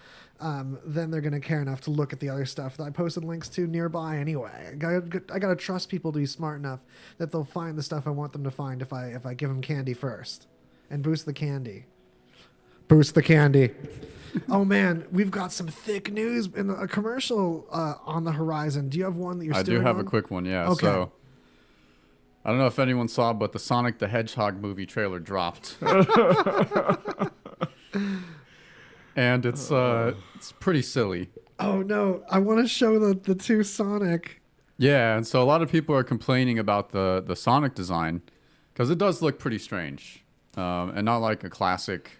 then they're going to care enough to look at the other stuff that I posted links to nearby anyway. I gotta trust people to be smart enough that they'll find the stuff I want them to find if I give them candy first and boost the candy. Boost the candy. Oh man, we've got some thick news in a commercial on the horizon. Do you have one that you're? I do have a quick one. Yeah. Okay. So I don't know if anyone saw, but the Sonic the Hedgehog movie trailer dropped, and it's pretty silly. Oh no! I want to show the two Sonic Yeah, and so a lot of people are complaining about the Sonic design because it does look pretty strange, and not like a classic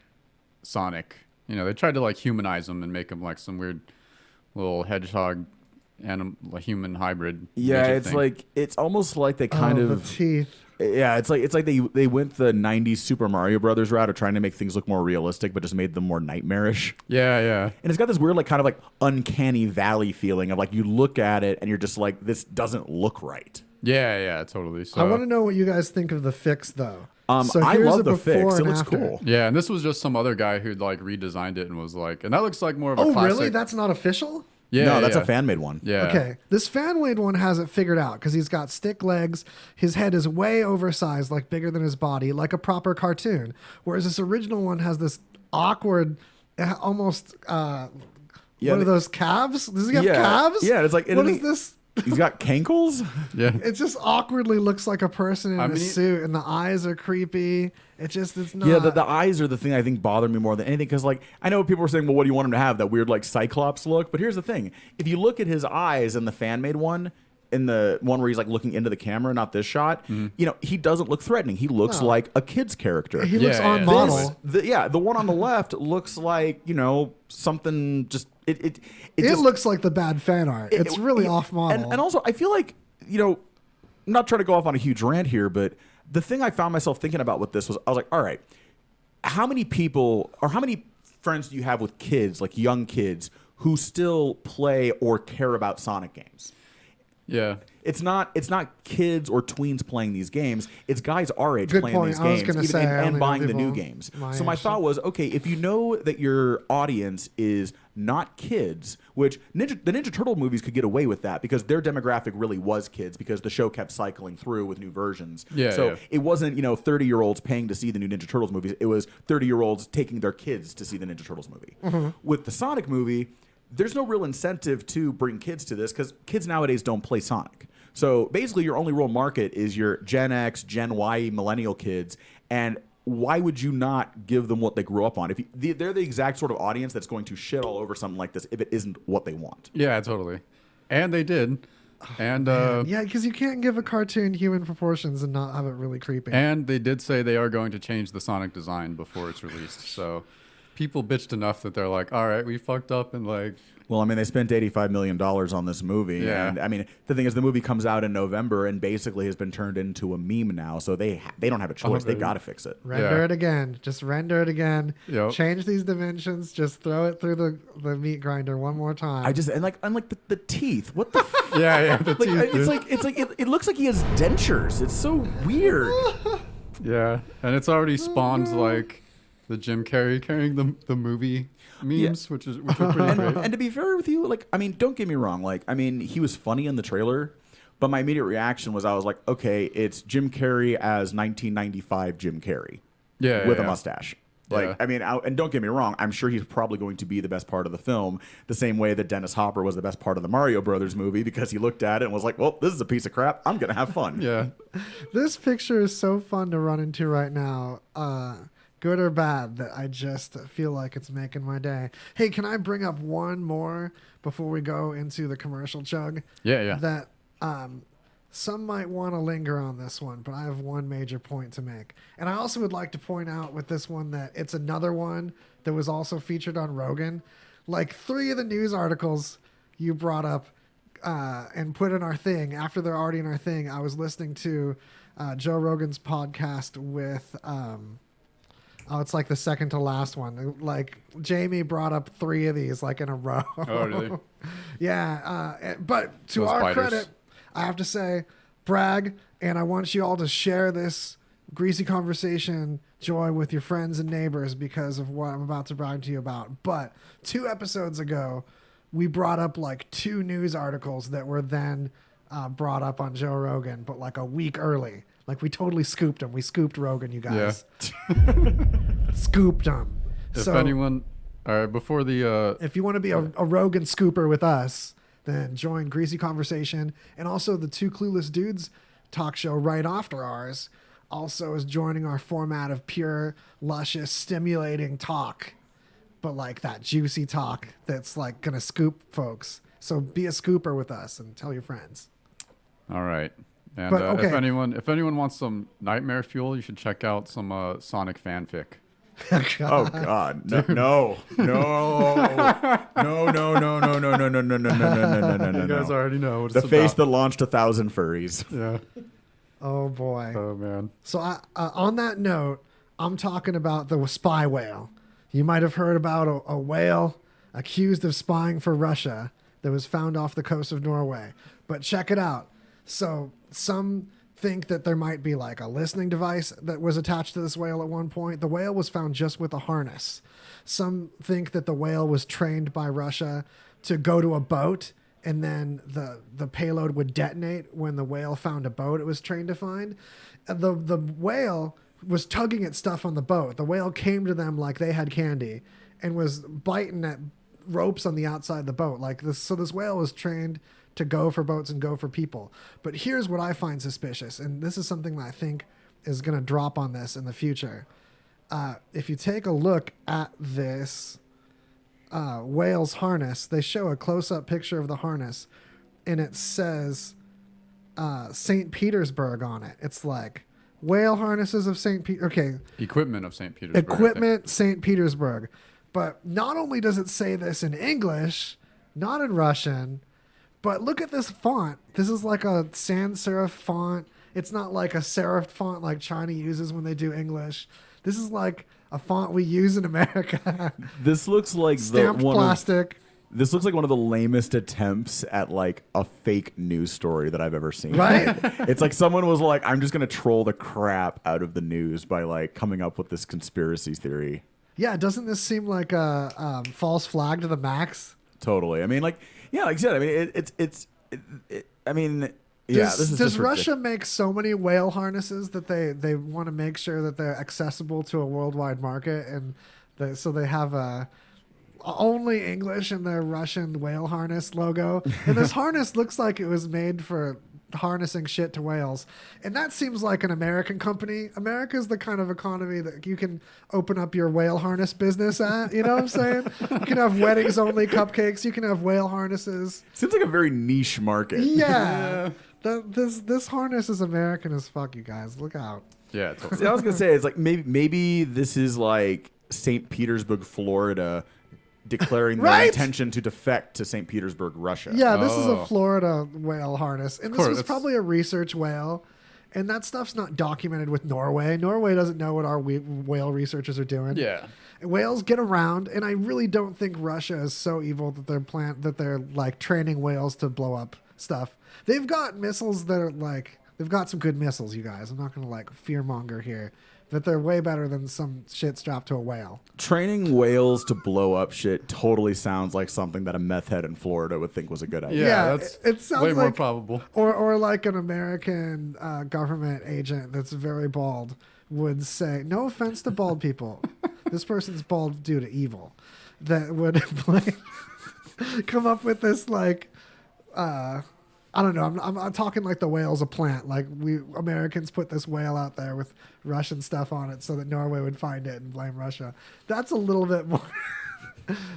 Sonic. You know, they tried to like humanize him and make him like some weird little hedgehog like human hybrid. Yeah, midget it's thing. like it's almost like they kind the of teeth. yeah, it's like they went the '90s Super Mario Brothers route of trying to make things look more realistic, but just made them more nightmarish. Yeah. And it's got this weird, like, kind of like uncanny valley feeling of like you look at it and you're just like, this doesn't look right. Yeah, totally. So I want to know what you guys think of the fix, though. So I here's love a the fix. before It and looks after. cool. yeah, and this was just some other guy who'd like redesigned it and was like, and that looks like more of a Oh, classic. really? That's not official? Yeah, No, that's yeah. a fan made one. Yeah. Okay, this fan-made one has it figured out because he's got stick legs. His head is way oversized, like bigger than his body, like a proper cartoon. Whereas this original one has this awkward, almost, Yeah, what are those, calves? Does he have calves? Yeah, it's like What is this? He's got cankles. Yeah. It just awkwardly looks like a person in I a mean- suit, and the eyes are creepy. It's not. Yeah, the eyes are the thing I think bother me more than anything because, like, I know people were saying, well, what do you want him to have? That weird, like, Cyclops look. But here's the thing. If you look at his eyes in the fan-made one, in the one where he's, like, looking into the camera, not this shot, you know, he doesn't look threatening. He looks No. like a kid's character. He looks Yeah, on yeah. model. The one on the left looks like, you know, something just... It It just, looks like the bad fan art. It's really off model. And also, I feel like, you know, I'm not trying to go off on a huge rant here, but the thing I found myself thinking about with this was, I was like, all right, how many people or how many friends do you have with kids, like young kids, who still play or care about Sonic games? Yeah. It's not kids or tweens playing these games. It's guys our age Good playing point. these I was games gonna say, I only and know buying the new people games. my So my age. thought was, okay, if you know that your audience is not kids, which the Ninja Turtle movies could get away with that because their demographic really was kids because the show kept cycling through with new versions. Yeah, So yeah. it wasn't, 30-year-olds paying to see the new Ninja Turtles movies. It was 30-year-olds taking their kids to see the Ninja Turtles movie. Mm-hmm. With the Sonic movie, there's no real incentive to bring kids to this because kids nowadays don't play Sonic. So basically, your only real market is your Gen X, Gen Y, millennial kids. And why would you not give them what they grew up on? If they're the exact sort of audience that's going to shit all over something like this if it isn't what they want. Yeah, totally. And they did. And yeah, because you can't give a cartoon human proportions and not have it really creepy. and they did say they are going to change the Sonic design before it's released. So people bitched enough that they're like, all right, we fucked up and like Well, I mean, they spent $85 million on this movie. Yeah. And I mean, the thing is, the movie comes out in November and basically has been turned into a meme now. So they don't have a choice. They baby. got to fix it. Render Yeah. it again. Just render it again. Yep. Change these dimensions. Just throw it through the meat grinder one more time. I'm like the teeth. What the? yeah, the Like, teeth, it's like it looks like he has dentures. It's so weird. yeah, and it's already spawned like the Jim Carrey carrying the movie memes, which are pretty great. And to be fair with you, like, I mean, don't get me wrong. Like, I mean, he was funny in the trailer, but my immediate reaction was I was like, okay, it's Jim Carrey as 1995 Jim Carrey Yeah, with a yeah. mustache. Like, Yeah. I mean, and don't get me wrong, I'm sure he's probably going to be the best part of the film, the same way that Dennis Hopper was the best part of the Mario Brothers movie because he looked at it and was like, well, this is a piece of crap. I'm going to have fun. Yeah, This picture is so fun to run into right now. Good or bad, that I just feel like it's making my day. Hey, can I bring up one more before we go into the commercial chug? yeah. That some might want to linger on this one, but I have one major point to make. And I also would like to point out with this one that it's another one that was also featured on Rogan. Like 3 of the news articles you brought up and put in our thing, after they're already in our thing, I was listening to Joe Rogan's podcast with... it's like the second to last one. Like Jamie brought up 3 of these like in a row. Oh, really? Yeah. But to Those our spiders. credit, I have to say, brag, and I want you all to share this Greasy Conversation joy with your friends and neighbors because of what I'm about to brag to you about. But 2 episodes ago, we brought up like 2 news articles that were then brought up on Joe Rogan, but like a week early. Like we totally scooped him. We scooped Rogan, you guys. Scooped him. If anyone, all right, before the If you want to be a Rogan scooper with us, then join Greasy Conversation. And also the 2 Clueless Dudes talk show right after ours also is joining our format of pure, luscious, stimulating talk. But like that juicy talk that's like going to scoop folks. So be a scooper with us and tell your friends. All right. And But, okay. if anyone wants some nightmare fuel, you should check out some Sonic fanfic. Oh God, no, no, no, no, no, no, no, no, no, no, no, no, no, no, no, no, You guys no. already know what The it's face about. that launched 1,000 furries. Yeah. Oh boy. Oh man. So on that note, I'm talking about the spy whale. You might have heard about a whale accused of spying for Russia that was found off the coast of Norway. But check it out. So some think that there might be like a listening device that was attached to this whale at one point. The whale was found just with a harness. Some think that the whale was trained by Russia to go to a boat, and then the payload would detonate when the whale found a boat it was trained to find. The whale was tugging at stuff on the boat. The whale came to them like they had candy and was biting at ropes on the outside of the boat. Like this, so this whale was trained to go for boats and go for people. But here's what I find suspicious, and this is something that I think is going to drop on this in the future. If you take a look at this whale's harness, they show a close-up picture of the harness, and it says St. Petersburg on it. It's like whale harnesses of St. Peter. Okay. Equipment of St. Petersburg. Equipment St. Petersburg. But not only does it say this in English, not in Russian, but look at this font. This is like a sans serif font. It's not like a serif font like China uses when they do English. This is like a font we use in America. This looks like Stamped plastic. This looks like one of the lamest attempts at like a fake news story that I've ever seen. Right? It's like someone was like, I'm just going to troll the crap out of the news by like coming up with this conspiracy theory. Yeah, doesn't this seem like a false flag to the max? Totally. I mean, like, yeah, like I said, I mean, I mean, yeah, this is Does just Russia make so many whale harnesses that they want to make sure that they're accessible to a worldwide market, and so they have only English in their Russian whale harness logo? And this harness looks like it was made for harnessing shit to whales, and that seems like an American company. America's the kind of economy that you can open up your whale harness business at. You know what I'm saying? You can have weddings only cupcakes. You can have whale harnesses. Seems like a very niche market. Yeah. This harness is American as fuck, you guys. Look out. Yeah. Totally. See, I was gonna say it's like maybe this is like St. Petersburg, Florida, declaring their Right? intention to defect to St. Petersburg, Russia. Yeah, this is a Oh. Florida whale harness. And this course, was that's- probably a research whale. And that stuff's not documented with Norway. Norway doesn't know what our whale researchers are doing. Yeah. Whales get around, and I really don't think Russia is so evil that they're like training whales to blow up stuff. They've got missiles that are like, they've got some good missiles, you guys. I'm not gonna like fearmonger here, but they're way better than some shit strapped to a whale. Training whales to blow up shit totally sounds like something that a meth head in Florida would think was a good idea. Yeah, Yeah, that's it sounds way more like- probable. Or like an American government agent that's very bald would say, no offense to bald people, this person's bald due to evil, that would come up with this like, I don't know. I'm talking like the whale's a plant. Like we Americans put this whale out there with Russian stuff on it so that Norway would find it and blame Russia. That's a little bit more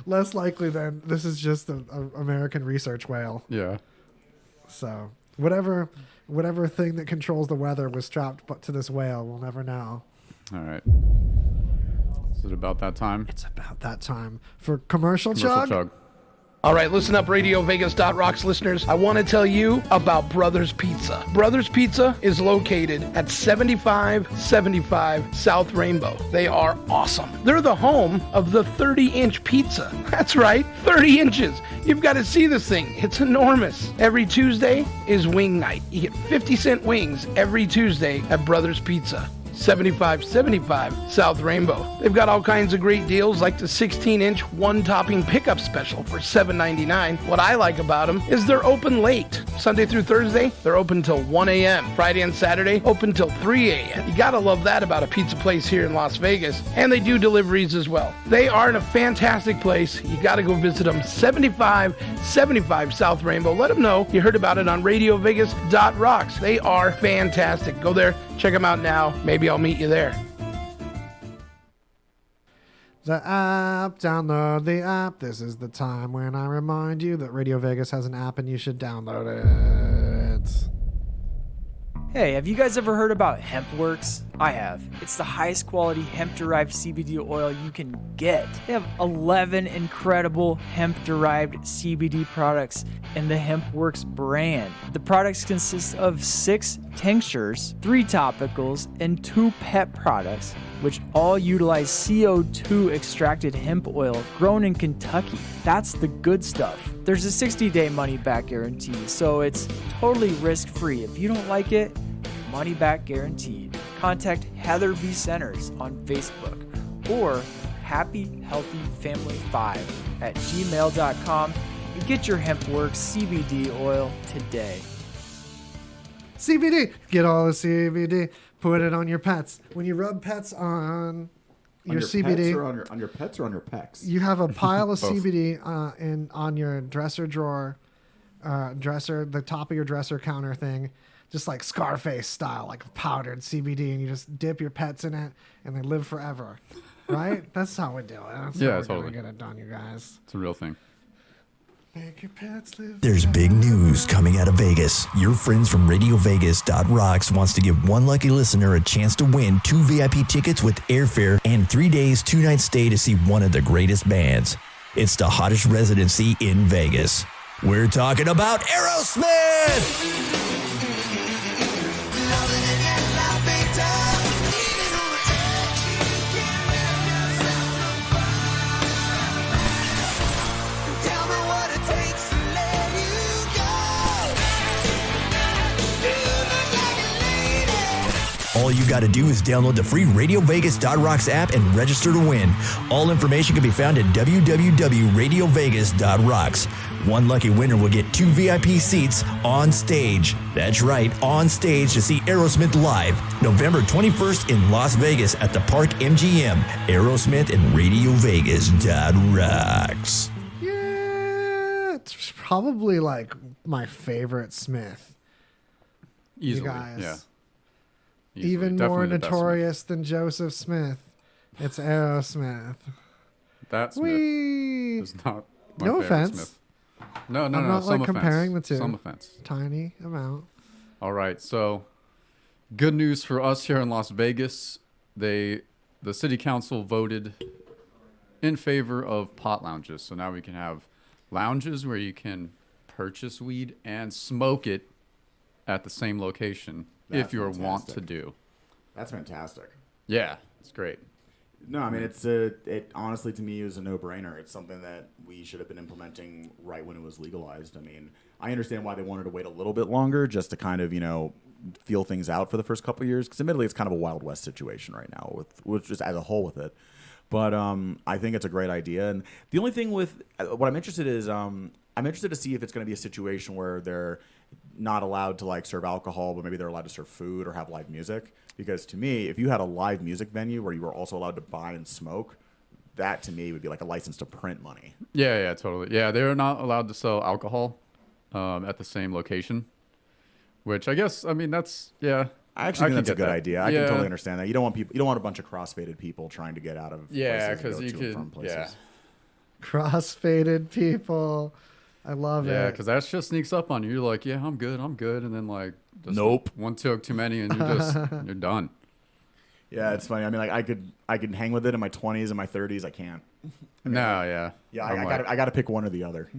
less likely than this is just a American research whale. Yeah. So whatever thing that controls the weather was strapped to this whale, we'll never know. All right. Is it about that time? It's about that time for commercial Commercial chug. All right, listen up, RadioVegas.rocks listeners. I want to tell you about Brothers Pizza. Brothers Pizza is located at 7575 South Rainbow. They are awesome. They're the home of the 30-inch pizza. That's right, 30 inches. You've got to see this thing. It's enormous. Every Tuesday is wing night. You get 50-cent wings every Tuesday at Brothers Pizza. 7575 South Rainbow. They've got all kinds of great deals like the 16-inch one-topping pickup special for $7.99. What I like about them is they're open late. Sunday through Thursday, they're open till 1 a.m. Friday and Saturday, open till 3 a.m. You gotta love that about a pizza place here in Las Vegas. And they do deliveries as well. They are in a fantastic place. You gotta go visit them. 7575 South Rainbow. Let them know you heard about it on RadioVegas.rocks. They are fantastic. Go there, check them out now. Maybe I'll meet you there. The app, download the app. This is the time when I remind you that Radio Vegas has an app and you should download it. Hey, have you guys ever heard about HempWorks? I have. It's the highest quality hemp-derived CBD oil you can get. They have 11 incredible hemp-derived CBD products in the HempWorks brand. The products consist of 6 tinctures, 3 topicals, and 2 pet products, which all utilize CO2 extracted hemp oil grown in Kentucky. That's the good stuff. There's a 60-day money-back guarantee, so it's totally risk-free. If you don't like it, money back guaranteed. Contact Heather V. Centers on Facebook or happyhealthyfamily5@gmail.com and get your HempWorks CBD oil today. CBD. Get all the CBD. Put it on your pets. When you rub pets on your CBD, pets or on your pets or on your pecs. you have a pile of CBD on your dresser drawer, the top of your dresser counter thing, just like Scarface style, like powdered CBD, and you just dip your pets in it, and they live forever. Right? That's how we do it. That's how we're totally. gonna get it done, you guys. It's a real thing. Make your pets live. There's big news coming out of Vegas. Your friends from RadioVegas.rocks wants to give one lucky listener a chance to win 2 VIP tickets with airfare and 3 days, 2 nights stay to see one of the greatest bands. It's the hottest residency in Vegas. We're talking about Aerosmith! All you got to do is download the free RadioVegas.rocks app and register to win. All information can be found at www.radiovegas.rocks. One lucky winner will get 2 VIP seats on stage. That's right, on stage to see Aerosmith live, November 21st in Las Vegas at the Park MGM. Aerosmith and RadioVegas.rocks. Yeah, it's probably like my favorite Smith. Easily, You guys. yeah. Easily. Even Definitely more the best notorious than Joseph Smith. It's Aerosmith. Smith. That Smith Whee! is not my No favorite offense. Smith. No, I'm not some like comparing the offense. two. Some offense. Tiny amount. All right, so good news for us here in Las Vegas. The city council voted in favor of pot lounges. So now we can have lounges where you can purchase weed and smoke it at the same location if That's you want fantastic. to do. That's fantastic. Yeah, it's great. No, I mean it honestly to me is a no-brainer. It's something that we should have been implementing right when it was legalized. I mean, I understand why they wanted to wait a little bit longer just to kind of, feel things out for the first couple of years, because admittedly it's kind of a Wild West situation right now with just as a whole with it. But I think it's a great idea. And the only thing with what I'm interested is I'm interested to see if it's going to be a situation where they're not allowed to like serve alcohol, but maybe they're allowed to serve food or have live music. Because to me, if you had a live music venue where you were also allowed to buy and smoke, that to me would be like a license to print money. Yeah, totally. Yeah, they're not allowed to sell alcohol at the same location, which I guess, I mean, that's, yeah. I actually think that's a good idea. I Yeah. can totally understand that. You don't want a bunch of crossfaded people trying to get out of Yeah, places and because go you to and from could, places. yeah. Cross-faded people. I love Yeah, it. because that just sneaks up on you. You're like, yeah, I'm good. And then like, just Nope. one toke too many and you're done. Yeah, it's funny. I mean, like I could hang with it in my 20s and my 30s. I can't. No, yeah. Yeah, I'm I got to pick one or the other.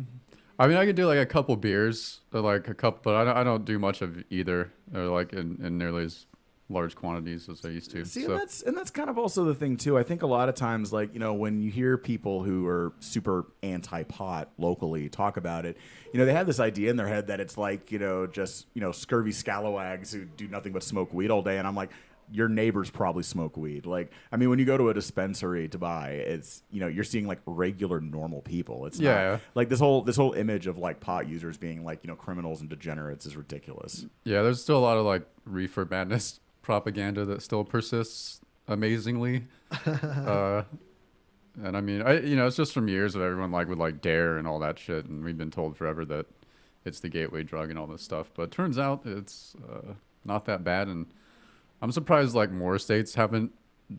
I mean, I could do like a couple beers, or like a couple, but I don't do much of either, or like in nearly as large quantities as I used to. See, so. and that's kind of also the thing too. I think a lot of times, like when you hear people who are super anti-pot locally talk about it, they have this idea in their head that it's like just scurvy scalawags who do nothing but smoke weed all day, and I'm like, your neighbors probably smoke weed. Like, I mean, when you go to a dispensary to buy, it's you're seeing like regular normal people. It's not like this whole image of like pot users being like criminals and degenerates is ridiculous. Yeah, there's still a lot of like reefer madness propaganda that still persists amazingly. And I mean, it's just from years of everyone like would like dare and all that shit, and we've been told forever that it's the gateway drug and all this stuff. But it turns out it's not that bad, and I'm surprised like more states haven't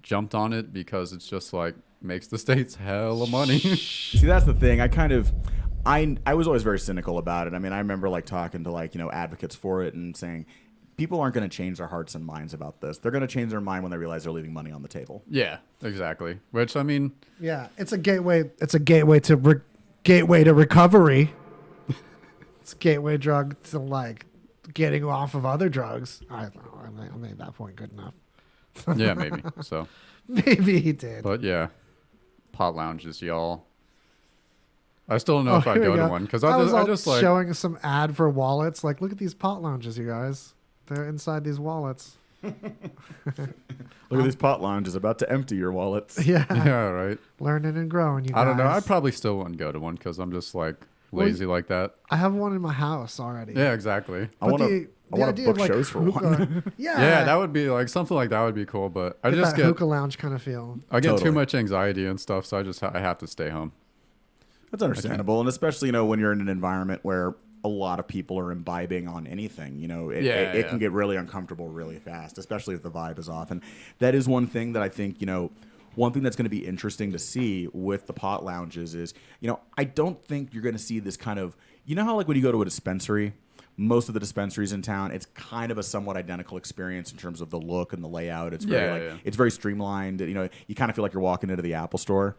jumped on it, because it's just like makes the states hella money. See, that's the thing. I was always very cynical about it. I mean, I remember like talking to like advocates for it and saying, people aren't going to change their hearts and minds about this. They're going to change their mind when they realize they're leaving money on the table. Yeah, exactly. Which, I mean... Yeah, it's a gateway. It's a gateway to recovery. It's a gateway drug to, like, getting off of other drugs. I don't know. I made that point good enough. Yeah, maybe. So... Maybe he did. But yeah, pot lounges, y'all. I still don't know if I'd here we go to one because I was just like showing some ad for wallets. Like, look at these pot lounges, you guys. They're inside these wallets. Look at these pot lounges about to empty your wallets. Yeah. yeah, right. Learning and growing, you guys. I don't know. I probably still wouldn't go to one because I'm just like lazy like that. I have one in my house already. Yeah, exactly. I want to book shows for one. Yeah, that would be like something like that would be cool. But I get just that get hookah lounge kind of feel. I get Totally. too much anxiety and stuff, so I have to stay home. That's understandable, and especially when you're in an environment where a lot of people are imbibing on anything, it can get really uncomfortable really fast, especially if the vibe is off. And that is one thing that I think one thing that's going to be interesting to see with the pot lounges is I don't think you're going to see this kind of how like when you go to a dispensary. Most of the dispensaries in town, it's kind of a somewhat identical experience in terms of the look and the layout. It's very it's very streamlined. You kind of feel like you're walking into the Apple store.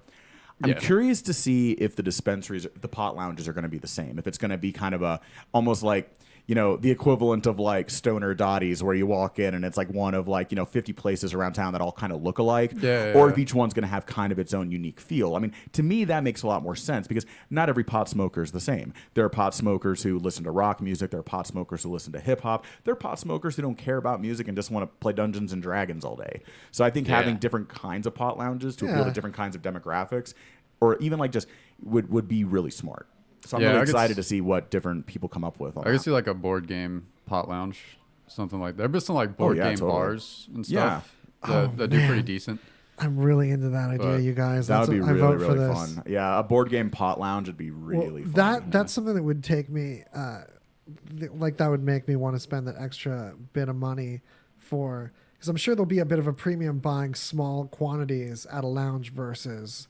I'm curious to see if the dispensaries, the pot lounges are going to be the same. If it's going to be kind of almost like, the equivalent of like Stoner Dottie's where you walk in and it's like one of like, 50 places around town that all kind of look alike. Or if each one's going to have kind of its own unique feel. I mean, to me, that makes a lot more sense because not every pot smoker is the same. There are pot smokers who listen to rock music. There are pot smokers who listen to hip hop. There are pot smokers who don't care about music and just want to play Dungeons and Dragons all day. So I think having different kinds of pot lounges to appeal to different kinds of demographics or even like just would be really smart. So I'm really excited to see what different people come up with. I could see like a board game pot lounge, something like that. There's some like board game bars and stuff that do pretty decent. I'm really into that idea, you guys. That would be really, really fun. Yeah, a board game pot lounge would be really fun. That's something that would take me, that would make me want to spend that extra bit of money for, because I'm sure there'll be a bit of a premium buying small quantities at a lounge versus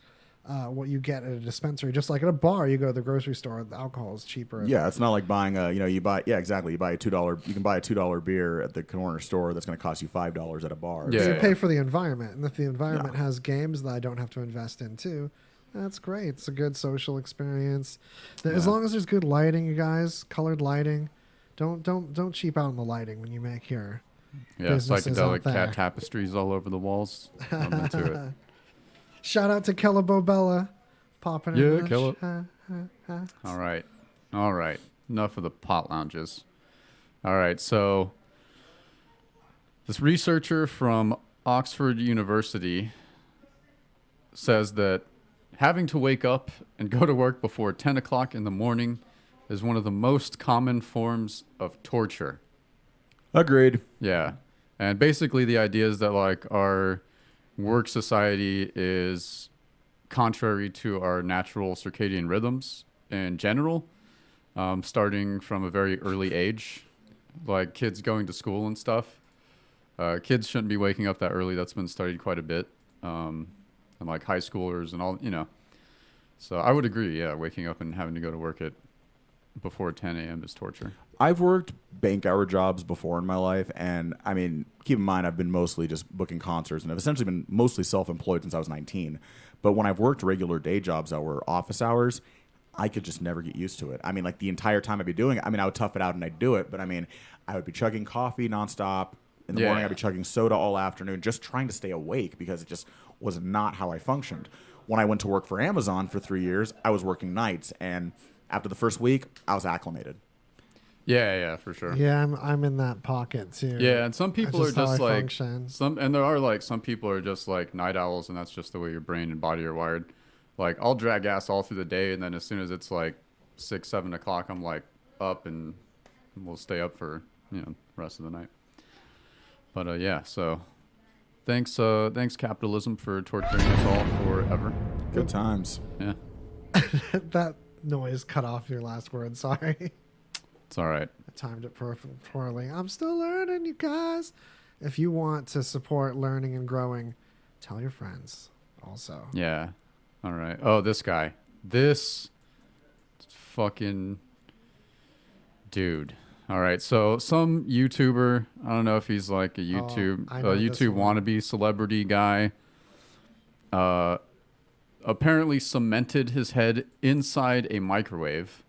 what you get at a dispensary. Just like at a bar, you go to the grocery store, the alcohol is cheaper. Yeah, it's not like buying you buy a $2, you can buy a $2 beer at the corner store that's going to cost you $5 at a bar. Yeah, you pay for the environment, and if the environment has games that I don't have to invest in too, that's great. It's a good social experience. As long as there's good lighting, you guys, colored lighting. Don't cheap out on the lighting when you make your businesses out psychedelic there. cat tapestries all over the walls. I'm into it. Shout out to Kella Bobella, popping in. Yeah, Kella. All right. Enough of the pot lounges. All right. So this researcher from Oxford University says that having to wake up and go to work before 10 o'clock in the morning is one of the most common forms of torture. Agreed. Yeah. And basically the idea is that like our work society is contrary to our natural circadian rhythms in general, starting from a very early age, like kids going to school and stuff. Kids shouldn't be waking up that early. That's been studied quite a bit. And like high schoolers and all, So I would agree, waking up and having to go to work at before 10 a.m. is torture. I've worked bank hour jobs before in my life, and I mean, keep in mind, I've been mostly just booking concerts, and I've essentially been mostly self-employed since I was 19. But when I've worked regular day jobs that were office hours, I could just never get used to it. I mean, like the entire time I'd be doing it, I would tough it out and I'd do it, but I would be chugging coffee nonstop. In the morning, I'd be chugging soda all afternoon, just trying to stay awake because it just was not how I functioned. When I went to work for Amazon for 3 years, I was working nights, and after the first week, I was acclimated. Yeah, for sure. Yeah, I'm in that pocket too. Yeah, and some people are just like function. some people are just like night owls, and that's just the way your brain and body are wired. Like I'll drag ass all through the day, and then as soon as it's like 6, 7 o'clock, I'm like up, and we'll stay up for the rest of the night. But so thanks capitalism for torturing us all forever. Good times. Yeah. That noise cut off your last word. Sorry. It's all right. I timed it poorly. I'm still learning, you guys. If you want to support learning and growing, tell your friends also. Yeah. All right. Oh, this guy. This fucking dude. All right. So some YouTuber, I don't know if he's like a I YouTube know this YouTube one. wannabe celebrity guy, apparently cemented his head inside a microwave.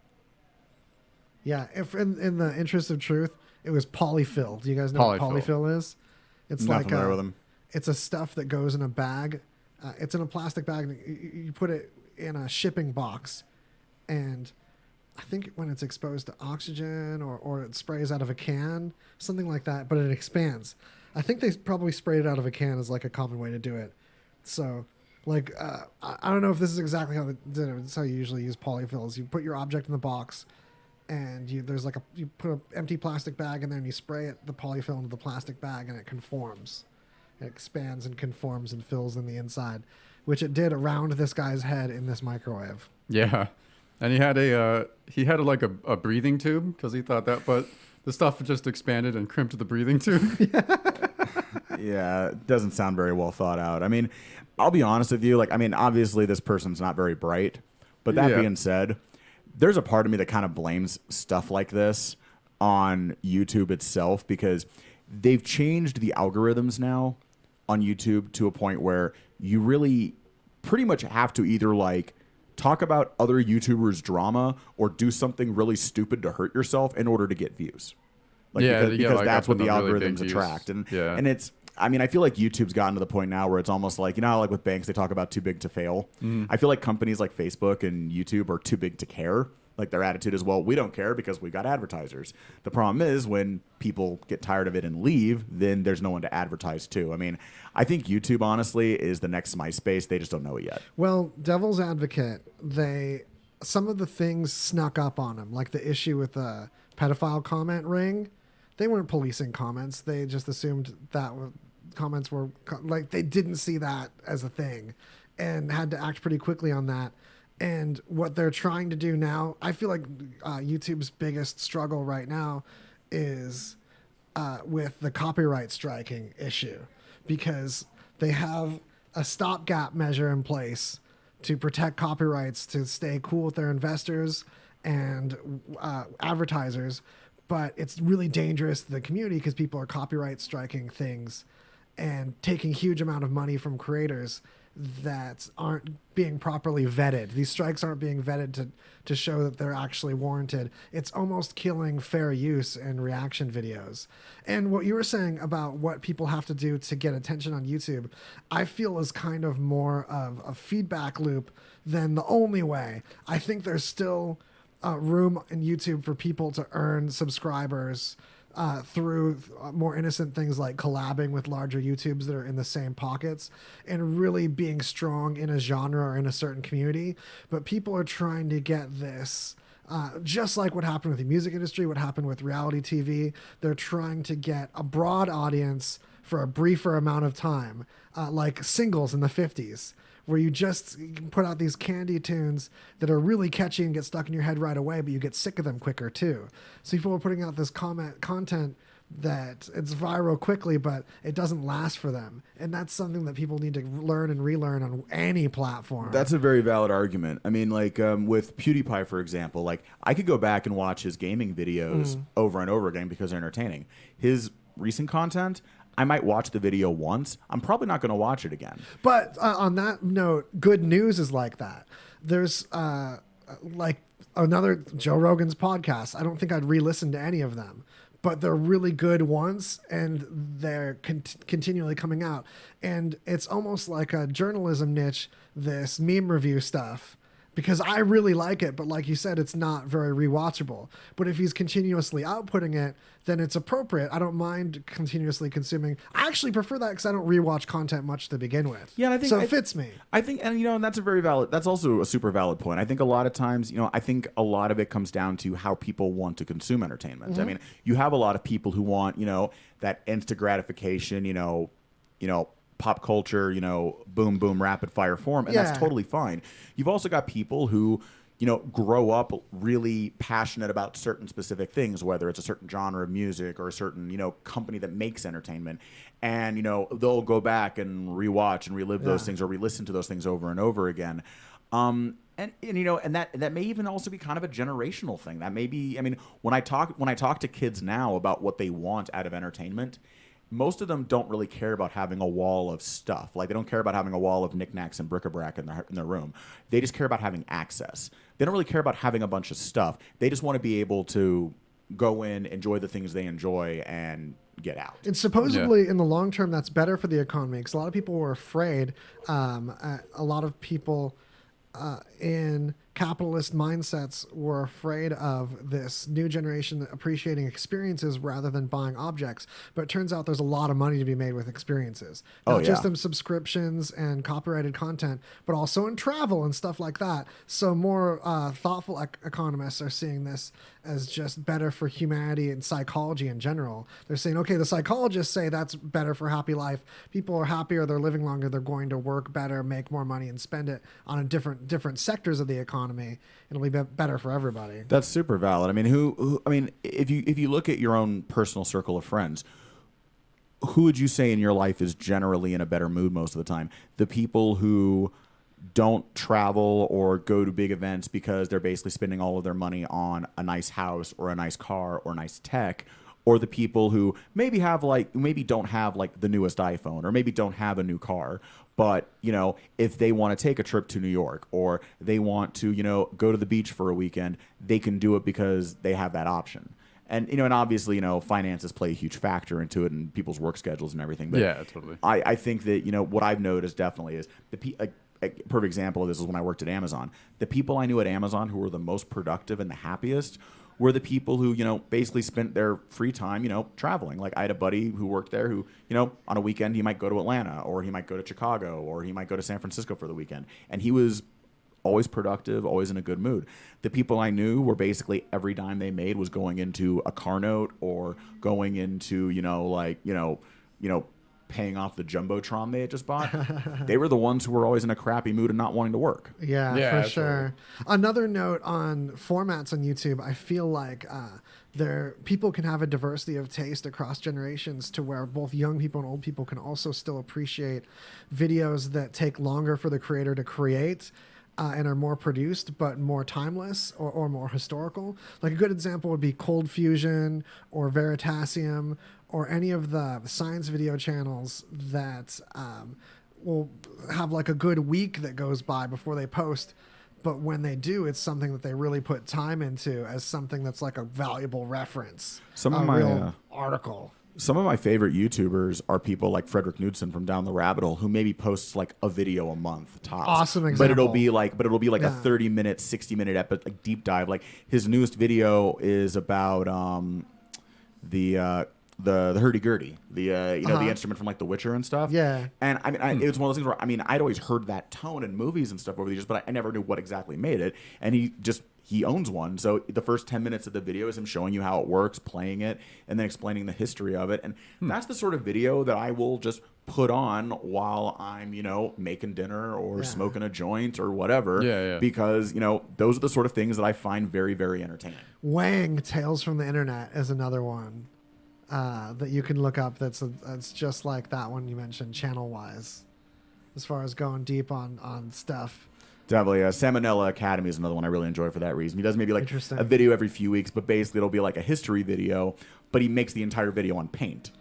Yeah, if in the interest of truth, it was polyfill. Do you guys know what Polyfill. polyfill is? It's Not like familiar with them. it's a stuff that goes in a bag. It's in a plastic bag. And you put it in a shipping box, and I think when it's exposed to oxygen or it sprays out of a can, something like that, but it expands. I think they probably sprayed it out of a can is like a common way to do it. So, like, I don't know if this is exactly how they did it. It's how you usually use polyfills. You put your object in the box, and you put an empty plastic bag in there, and you spray the polyfill into the plastic bag, and it conforms. It expands and conforms and fills in the inside, which it did around this guy's head in this microwave. Yeah, and he had a breathing tube because he thought that, but the stuff just expanded and crimped the breathing tube. Yeah, it doesn't sound very well thought out. I mean, I'll be honest with you. Like, I mean, obviously this person's not very bright, but that being said, there's a part of me that kind of blames stuff like this on YouTube itself because they've changed the algorithms now on YouTube to a point where you really pretty much have to either like talk about other YouTubers' drama or do something really stupid to hurt yourself in order to get views. Like, because like that's up what in the really big algorithms views. attract. And it's, I mean, I feel like YouTube's gotten to the point now where it's almost like, you know, how, like with banks, they talk about too big to fail. I feel like companies like Facebook and YouTube are too big to care. Like their attitude is, well, we don't care because we've got advertisers. The problem is when people get tired of it and leave, then there's no one to advertise to. I mean, I think YouTube, honestly, is the next MySpace. They just don't know it yet. Well, devil's advocate, some of the things snuck up on them, like the issue with the pedophile comment ring. They weren't policing comments. They just assumed that comments were like they didn't see that as a thing and had to act pretty quickly on that. And what they're trying to do now, I feel like YouTube's biggest struggle right now is with the copyright striking issue because they have a stopgap measure in place to protect copyrights to stay cool with their investors and advertisers. But it's really dangerous to the community because people are copyright striking things and taking huge amount of money from creators that aren't being properly vetted. These strikes aren't being vetted to show that they're actually warranted. It's almost killing fair use in reaction videos. And what you were saying about what people have to do to get attention on YouTube, I feel is kind of more of a feedback loop than the only way. I think there's still room in YouTube for people to earn subscribers through more innocent things like collabing with larger YouTubes that are in the same pockets and really being strong in a genre or in a certain community. But people are trying to get this, just like what happened with the music industry, what happened with reality TV. They're trying to get a broad audience for a briefer amount of time, like singles in the 50s. Where you can put out these candy tunes that are really catchy and get stuck in your head right away, but you get sick of them quicker too. So people are putting out this content that it's viral quickly, but it doesn't last for them. And that's something that people need to learn and relearn on any platform. That's a very valid argument. I mean, like with PewDiePie, for example, like I could go back and watch his gaming videos over and over again because they're entertaining. His recent content, I might watch the video once. I'm probably not going to watch it again. But on that note, good news is like that. There's like another Joe Rogan's podcast. I don't think I'd re-listen to any of them, but they're really good ones, and they're continually coming out. And it's almost like a journalism niche, this meme review stuff. Because I really like it, but like you said, it's not very rewatchable. But if he's continuously outputting it, then it's appropriate. I don't mind continuously consuming. I actually prefer that because I don't rewatch content much to begin with. Yeah, and I think so it fits me. I think, and you know, and that's a very valid. That's also a super valid point. I think a lot of times, you know, I think a lot of it comes down to how people want to consume entertainment. I mean, you have a lot of people who want, you know, that instant gratification, you know, pop culture, you know, boom, boom, rapid fire form. And that's totally fine. You've also got people who, you know, grow up really passionate about certain specific things, whether it's a certain genre of music or a certain, you know, company that makes entertainment. And, you know, they'll go back and rewatch and relive those things or re-listen to those things over and over again. And you know, and that may even also be kind of a generational thing. That may be, I mean, when I talk to kids now about what they want out of entertainment, most of them don't really care about having a wall of stuff. Like, they don't care about having a wall of knickknacks and bric-a-brac in their room. They just care about having access. They don't really care about having a bunch of stuff. They just want to be able to go in, enjoy the things they enjoy, and get out. And supposedly, in the long term, that's better for the economy, because a lot of people were afraid. A lot of people in capitalist mindsets were afraid of this new generation appreciating experiences rather than buying objects. But it turns out there's a lot of money to be made with experiences. Not just in subscriptions and copyrighted content, but also in travel and stuff like that. So more thoughtful economists are seeing this as just better for humanity and psychology in general. They're saying, okay, the psychologists say that's better for happy life. People are happier, they're living longer, they're going to work better, make more money, and spend it on a different sectors of the economy. It'll be better for everybody. That's super valid. I mean, if you look at your own personal circle of friends, who would you say in your life is generally in a better mood most of the time? The people who don't travel or go to big events because they're basically spending all of their money on a nice house or a nice car or nice tech, or the people who maybe don't have like the newest iPhone, or maybe don't have a new car, but you know, if they want to take a trip to New York, or they want to, you know, go to the beach for a weekend, they can do it because they have that option. And you know, and obviously, you know, finances play a huge factor into it, and people's work schedules and everything. But yeah, totally. I think that, you know, what I've noticed definitely is a perfect example of this is when I worked at Amazon. The people I knew at Amazon who were the most productive and the happiest were the people who, you know, basically spent their free time, you know, traveling. Like, I had a buddy who worked there who, you know, on a weekend he might go to Atlanta, or he might go to Chicago, or he might go to San Francisco for the weekend. And he was always productive, always in a good mood. The people I knew were basically every dime they made was going into a car note, or going into, you know, paying off the Jumbotron they had just bought. They were the ones who were always in a crappy mood and not wanting to work. Yeah, for sure. Another note on formats on YouTube, I feel like people can have a diversity of taste across generations, to where both young people and old people can also still appreciate videos that take longer for the creator to create, and are more produced but more timeless, or more historical. Like, a good example would be Cold Fusion or Veritasium, or any of the science video channels that will have like a good week that goes by before they post. But when they do, it's something that they really put time into, as something that's like a valuable reference. Real article. Some of my favorite YouTubers are people like Frederick Knudsen from Down the Rabbit Hole, who maybe posts like a video a month tops. Awesome example. But it'll be like a 30-minute, 60-minute deep dive. Like, his newest video is about the hurdy-gurdy, the instrument from like The Witcher and stuff. Yeah. And I mean, it was one of those things where, I mean, I'd always heard that tone in movies and stuff over the years, but I never knew what exactly made it. And he owns one. So the first 10 minutes of the video is him showing you how it works, playing it, and then explaining the history of it. And that's the sort of video that I will just put on while I'm, you know, making dinner or smoking a joint or whatever. Yeah. Because, you know, those are the sort of things that I find very, very entertaining. Wang, Tales from the Internet, is another one that you can look up. That's just like that one you mentioned, channel-wise, as far as going deep on stuff. Definitely. Salmonella Academy is another one I really enjoy for that reason. He does maybe like a video every few weeks, but basically it'll be like a history video, but he makes the entire video on paint.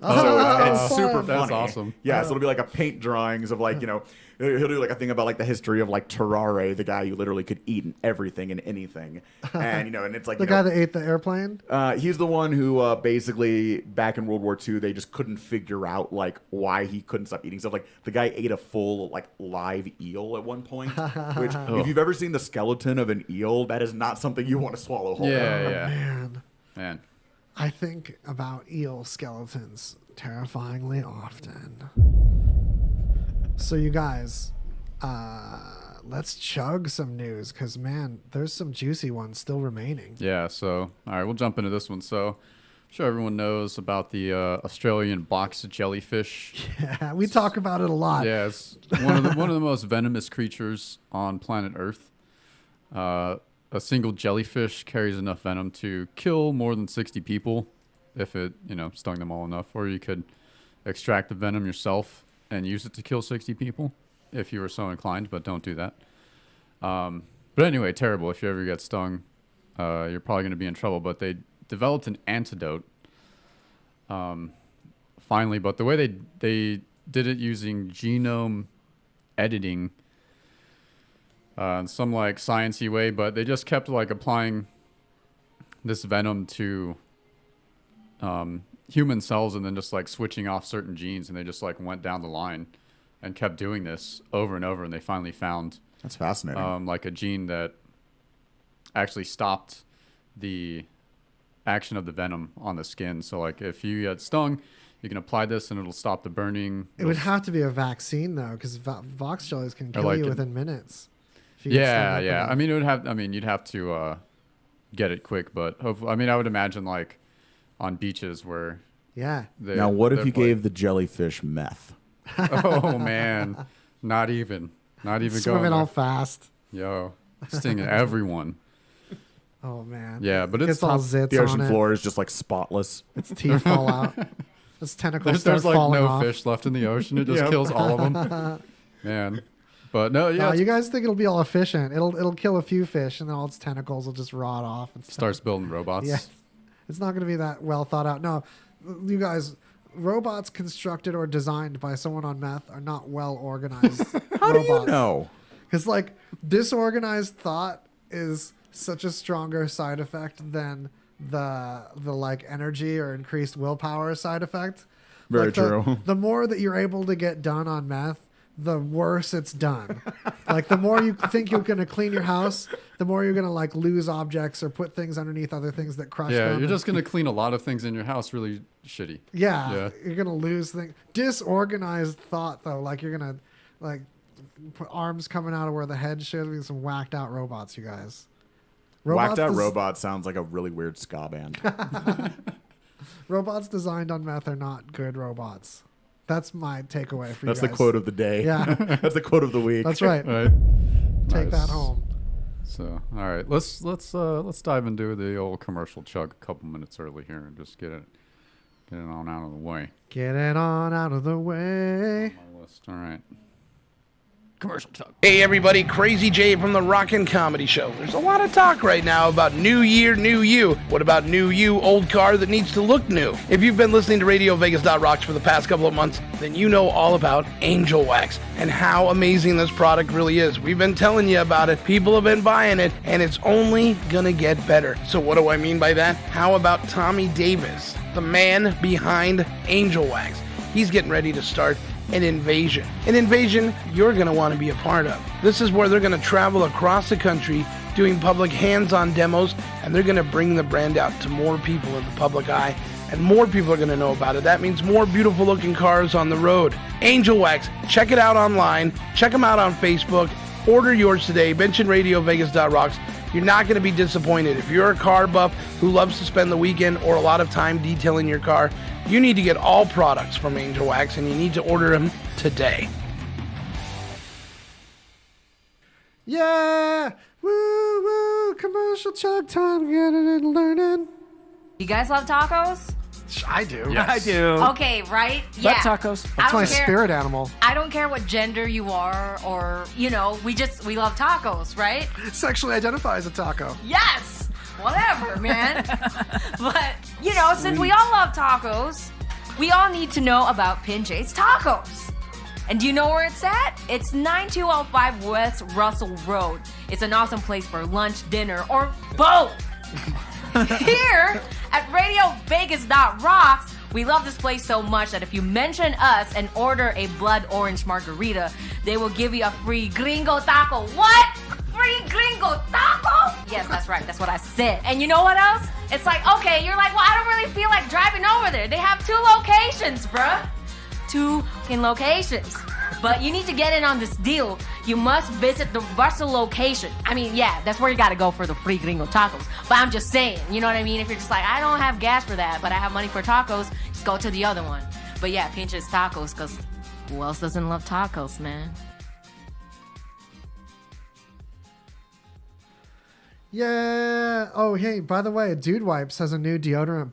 So it's super funny. That's awesome. Yeah, so it'll be like a paint drawings of like, you know, he'll do like a thing about like the history of like Terrare, the guy who literally could eat everything and anything. And, you know, and it's like the guy that ate the airplane? He's the one who basically back in World War II, they just couldn't figure out like why he couldn't stop eating stuff. Like, the guy ate a full like live eel at one point, which if you've ever seen the skeleton of an eel, that is not something you want to swallow whole. Yeah. Man. I think about eel skeletons terrifyingly often. So you guys, let's chug some news, because, man, there's some juicy ones still remaining. Yeah, so, all right, we'll jump into this one. So, I'm sure everyone knows about the Australian box jellyfish. Yeah, we talk about it a lot. Yeah, it's one of the most venomous creatures on planet Earth. A single jellyfish carries enough venom to kill more than 60 people if it, you know, stung them all enough. Or you could extract the venom yourself and use it to kill 60 people if you were so inclined, but don't do that. But anyway, terrible. If you ever get stung, you're probably going to be in trouble. But they developed an antidote finally. But the way they did it using genome editing in some like sciencey way, but they just kept like applying this venom to human cells and then just like switching off certain genes, and they just like went down the line and kept doing this over and over, and they finally found That's fascinating. like a gene that actually stopped the action of the venom on the skin. So like if you get stung, you can apply this and it'll stop the burning. It would have to be a vaccine though, because Vox jellies can kill like you it- within minutes. if you get stung Yeah, up yeah. enough. I mean, you'd have to get it quick, but hopefully, I mean, I would imagine like on beaches where Yeah. they. Now, what if they're you like- gave the jellyfish meth? Oh man, not even going Swimming there. all fast. Yo, stinging everyone. Oh man. Yeah, but it's Gets all tough. zits The ocean on floor is just like spotless. it. Its teeth fall out. Its tentacles start There's like falling no off. fish left in the ocean. It just Yep. kills all of them. Man, but no, yeah, No, it you guys think it'll be all efficient. It'll kill a few fish and then all its tentacles will just rot off and stuff. starts building robots. Yeah. It's not going to be that well thought out. No, you guys, robots constructed or designed by someone on meth are not well organized. How do you know? Because like disorganized thought is such a stronger side effect than the like energy or increased willpower side effect. Very Like, true. The more that you're able to get done on meth, the worse it's done. Like the more you think you're going to clean your house, the more you're going to like lose objects or put things underneath other things that crush Yeah, them. you're just gonna clean a lot of things in your house really shitty. Yeah, you're gonna lose things. Disorganized thought, though, like you're gonna like put arms coming out of where the head should be. Some whacked out robots, you guys. Whacked out des- robot sounds like a really weird ska band. Robots designed on meth are not good robots. That's my takeaway for That's you the guys. quote of the day. Yeah, That's the quote of the week. that's right. Right. Take Nice. that home. So, all right, let's dive into the old commercial chug a couple minutes early here and just get it on out of the way. Get it on out of the way. My list. All right. Commercial chug. Hey everybody, Crazy Jay from the Rockin' Comedy Show. There's a lot of talk right now about new year, new you. What about new you, old car that needs to look new? If you've been listening to Radio Vegas.rocks for the past couple of months, then you know all about Angel Wax and how amazing this product really is. We've been telling you about it, people have been buying it, and it's only gonna get better. So what do I mean by that? How about Tommy Davis, the man behind Angel Wax? He's getting ready to start an invasion. An invasion you're going to want to be a part of. This is where they're going to travel across the country doing public hands-on demos, and they're going to bring the brand out to more people in the public eye, and more people are going to know about it. That means more beautiful looking cars on the road. Angel Wax, check it out online. Check them out on Facebook. Order yours today. Mention RadioVegas.rocks. You're not going to be disappointed. If you're a car buff who loves to spend the weekend or a lot of time detailing your car, you need to get all products from Angel Wax, and you need to order them today. Yeah, woo woo! Commercial chug time. Get it and learning. You guys love tacos? I do. Yes. I do. Okay, right? Yeah. Love tacos. I That's don't my care- spirit animal. I don't care what gender you are, or we love tacos, right? Sexually identify as a taco. Yes, whatever, man. But since we all love tacos, we all need to know about Pinche's Tacos. And do you know where it's at? It's 9205 West Russell Road. It's an awesome place for lunch, dinner, or both. Here at RadioVegas.rocks, we love this place so much that if you mention us and order a blood orange margarita, they will give you a free gringo taco. What? Free gringo taco? Yes, that's right. That's what I said. And you know what else? It's like, okay, you're like, well, I don't really feel like driving over there. They have 2 locations, bruh. 2 fucking locations. But you need to get in on this deal. You must visit the Russell location. I mean, yeah, that's where you gotta go for the free gringo tacos. But I'm just saying, you know what I mean? If you're just like, I don't have gas for that, but I have money for tacos, just go to the other one. But yeah, Pinche's Tacos, because who else doesn't love tacos, man? Yeah. Oh, hey, by the way, Dude Wipes has a new deodorant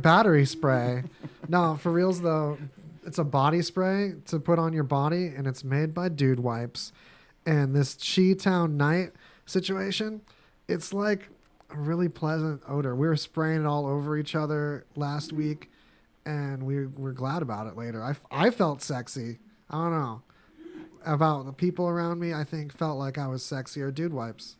battery spray. No, for reals though, it's a body spray to put on your body, and it's made by Dude Wipes. And this Chi-Town night situation, it's like a really pleasant odor. We were spraying it all over each other last week, and we were glad about it later. I felt sexy. I don't know. About the people around me, I think felt like I was sexier. Dude wipes.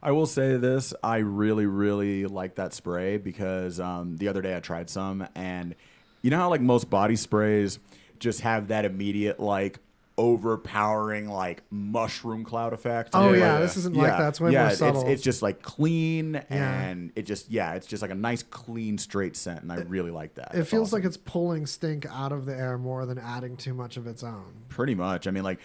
I will say this. I really, really like that spray because the other day I tried some, and you know how like most body sprays just have that immediate like overpowering like mushroom cloud effect. Oh yeah, this isn't like that. It's way more subtle. It's just like clean and it's just like a nice clean straight scent, and I really like that. It feels like it's pulling stink out of the air more than adding too much of its own. Pretty much. I mean, I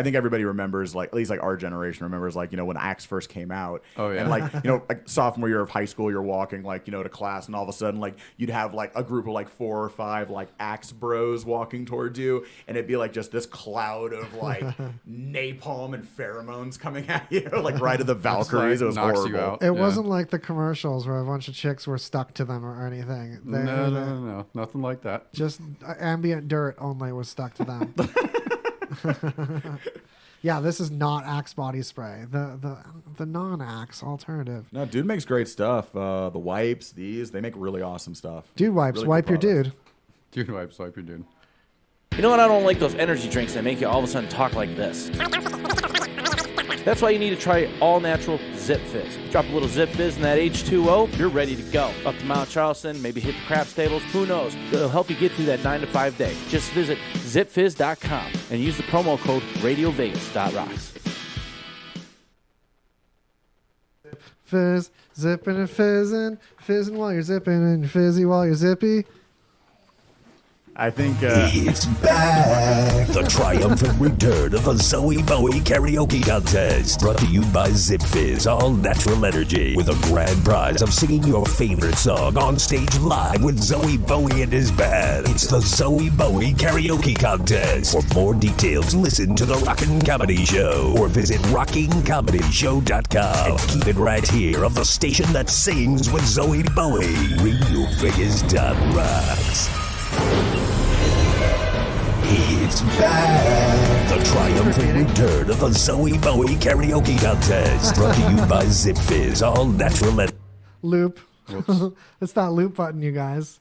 think everybody remembers, like, at least like our generation remembers, like, you know, when Axe first came out. Oh, yeah. And like, you know, like sophomore year of high school, you're walking like, you know, to class, and all of a sudden, like, you'd have like a group of like 4 or 5 like Axe bros walking towards you, and it'd be like just this cloud of like napalm and pheromones coming at you, like right of the Valkyries. It was knocks you horrible. out. It wasn't like the commercials where a bunch of chicks were stuck to them or anything. No, nothing like that. Just ambient dirt only was stuck to them. Yeah, this is not Axe body spray. The non-Axe alternative. No, dude makes great stuff. The wipes, they make really awesome stuff. Dude wipes, Really wipe good your products. dude. Dude wipes, wipe your dude. You know what? I don't like those energy drinks that make you all of a sudden talk like this. That's why you need to try all natural Zip Fizz. Drop a little Zip Fizz in that H2O, you're ready to go. Up to Mount Charleston, maybe hit the craps tables, who knows? It'll help you get through that 9 to 5 day. Just visit zipfizz.com and use the promo code RadioVegas.rocks. Fizz, zipping and fizzing, fizzing while you're zipping and fizzy while you're zippy. I think It's back! The triumphant return of the Zoe Bowie karaoke contest. Brought to you by Zip Fizz, all natural energy. With a grand prize of singing your favorite song on stage live with Zoe Bowie and his band. It's the Zoe Bowie karaoke contest. For more details, listen to the Rockin' Comedy Show or visit rockingcomedyshow.com. And keep it right here on the station that sings with Zoe Bowie. RadioVegas.rocks. It's back! The triumphant return of the Zoe Bowie karaoke contest. Brought to you by Zip Fizz, all natural and... Loop. It's that loop button, you guys.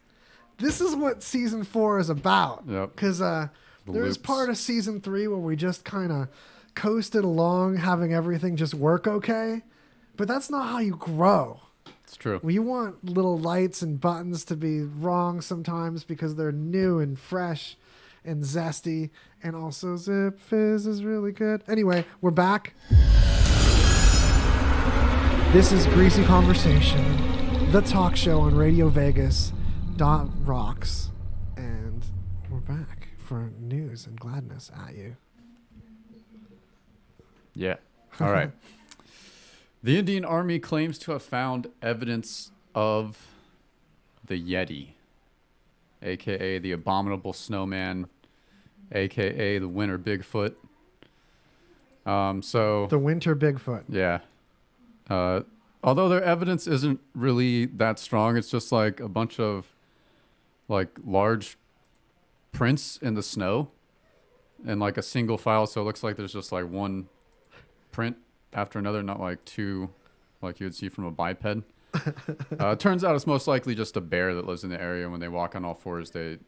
This is what season 4 is about. Yep. Because there's loops. part of season 3 where we just kind of coasted along, having everything just work okay. But that's not how you grow. It's true. You want little lights and buttons to be wrong sometimes because they're new and fresh and zesty. And also Zip Fizz is really good. Anyway, we're back. This is Greasy Conversation, the talk show on Radio Vegas .rocks. And we're back for news and gladness at you. Yeah. All right. The Indian Army claims to have found evidence of the Yeti, a.k.a. the Abominable Snowman, a.k.a. the Winter Bigfoot. The Winter Bigfoot. Yeah. Although their evidence isn't really that strong, it's just like a bunch of like large prints in the snow and like a single file. So it looks like there's just like one print after another, not like two like you would see from a biped. It turns out it's most likely just a bear that lives in the area. When they walk on all fours, they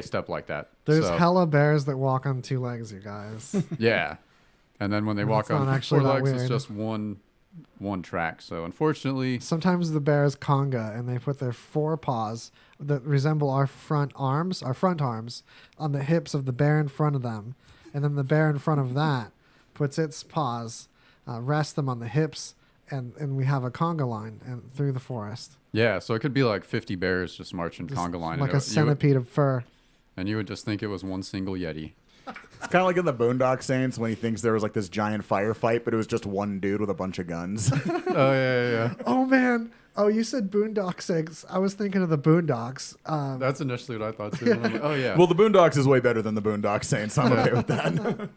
step like that. There's hella bears that walk on 2 legs, you guys. Yeah. And then when they walk That's on not actually 4 that legs, weird. it's just one track. So unfortunately, Sometimes the bears conga and they put their 4 paws that resemble our front arms, on the hips of the bear in front of them. And then the bear in front of that puts its paws, rests them on the hips, and we have a conga line and through the forest. yeah, so it could be like 50 bears just marching conga line. Like and a centipede of fur. And you would just think it was one single Yeti. it's kind of like in the Boondock Saints when he thinks there was like this giant firefight, but it was just one dude with a bunch of guns. Oh, yeah. Oh, man. Oh, you said Boondock Saints. I was thinking of the Boondocks. That's initially what I thought too. And I'm like, oh, yeah. Well, the Boondocks is way better than the Boondock Saints. I'm okay with that.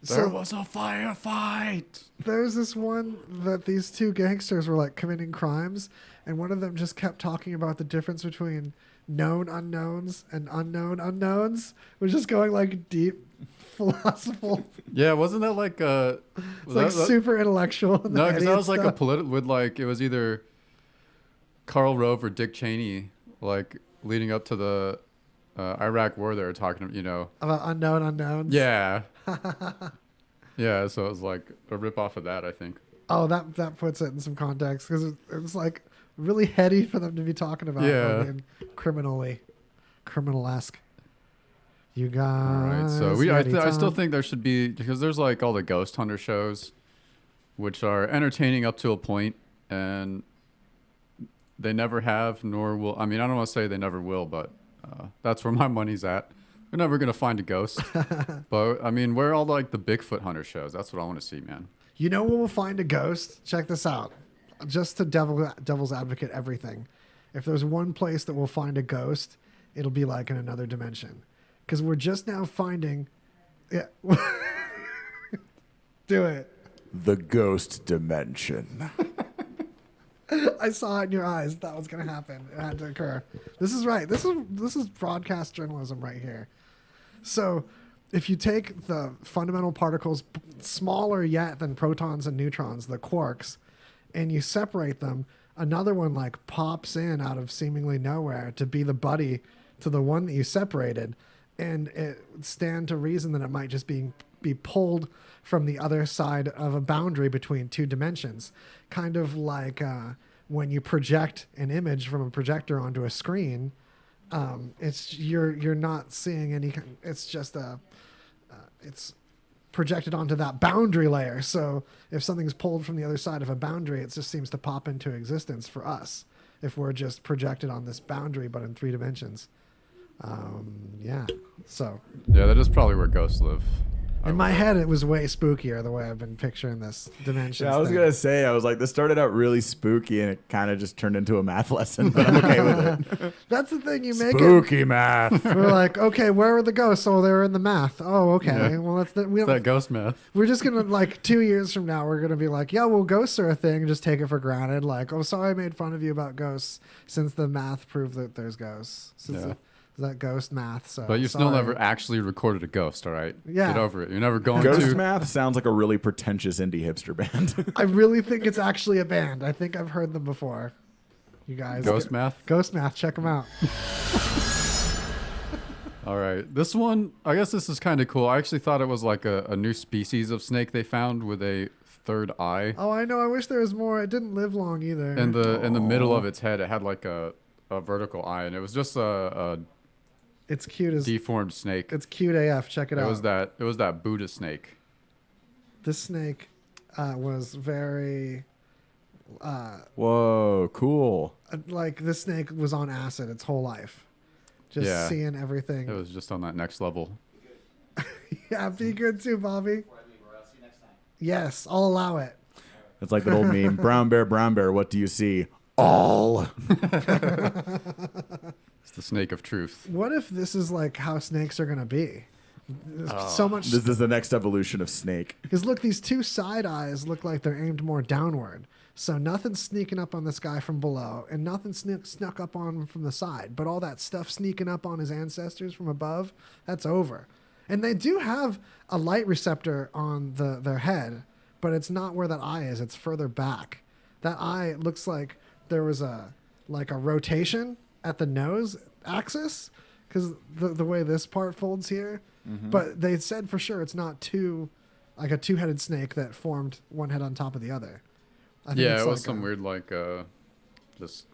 There was a firefight. There's this one that these 2 gangsters were like committing crimes, and one of them just kept talking about the difference between known unknowns and unknown unknowns. We're just going like deep philosophical. Yeah, wasn't that like It's like super intellectual. No, because that was like a political with like it was either Karl Rove or Dick Cheney, like leading up to the Iraq War. They were talking, about unknown unknowns. Yeah. Yeah, so it was like a rip off of that, I think. Oh, that puts it in some context because it was like really heady for them to be talking about. Yeah. And criminal-esque. You guys. All right, so I still think there should be, because there's like all the ghost hunter shows, which are entertaining up to a point, and they never have, nor will. I mean, I don't want to say they never will, but that's where my money's at. We're never gonna find a ghost. But I mean, where are all like the Bigfoot hunter shows? That's what I want to see, man. You know when we'll find a ghost? Check this out. Just to devil's advocate everything. If there's one place that we'll find a ghost, it'll be like in another dimension. Because we're just now finding... Yeah. Do it. The ghost dimension. I saw it in your eyes. That was going to happen. It had to occur. This is right. This is broadcast journalism right here. So if you take the fundamental particles smaller yet than protons and neutrons, the quarks, and you separate them, another one like pops in out of seemingly nowhere to be the buddy to the one that you separated, and it would stand to reason that it might just be pulled from the other side of a boundary between two dimensions, kind of like when you project an image from a projector onto a screen. It's you're not seeing any. It's just it's projected onto that boundary layer. So if something's pulled from the other side of a boundary, it just seems to pop into existence for us if we're just projected on this boundary, but in 3 dimensions. Yeah. So. Yeah, that is probably where ghosts live. In my head, it was way spookier the way I've been picturing this dimension. Yeah, I was going to say, I was like, this started out really spooky and it kind of just turned into a math lesson, but I'm okay with it. That's the thing, you make spooky math. We're like, okay, where were the ghosts? Oh, they were in the math. Oh, okay. Yeah. Well, that's that ghost math. We're just going to, like, 2 years from now, we're going to be like, yeah, well, ghosts are a thing. And just take it for granted. Like, oh, sorry I made fun of you about ghosts since the math proved that there's ghosts. That ghost math. So, but you've still never actually recorded a ghost, all right? Yeah. Get over it. You're never going Ghost to. math sounds like a really pretentious indie hipster band. I really think it's actually a band. I think I've heard them before. You guys. Ghost math? Ghost math. Check them out. All right. This one, I guess this is kind of cool. I actually thought it was like a new species of snake they found with a third eye. Oh, I know. I wish there was more. It didn't live long either. In the middle of its head, it had like a vertical eye, and it was just a it's cute as deformed snake. It's cute AF. Check it out. It was that Buddha snake. This snake was very. Whoa, cool! Like this snake was on acid its whole life, just seeing everything. It was just on that next level. Yeah, be good too, Bobby. Yes, I'll allow it. It's like that old meme: brown bear, what do you see? All. It's the snake of truth. What if this is like how snakes are gonna be? So much. This is the next evolution of snake. Because look, these 2 side eyes look like they're aimed more downward. So nothing's sneaking up on this guy from below, and nothing snuck up on him from the side. But all that stuff sneaking up on his ancestors from above, that's over. And they do have a light receptor on their head, but it's not where that eye is. It's further back. That eye looks like there was a rotation at the nose axis, because the way this part folds here. Mm-hmm. But they said for sure it's not like a 2-headed snake that formed one head on top of the other. I think it was some weird just.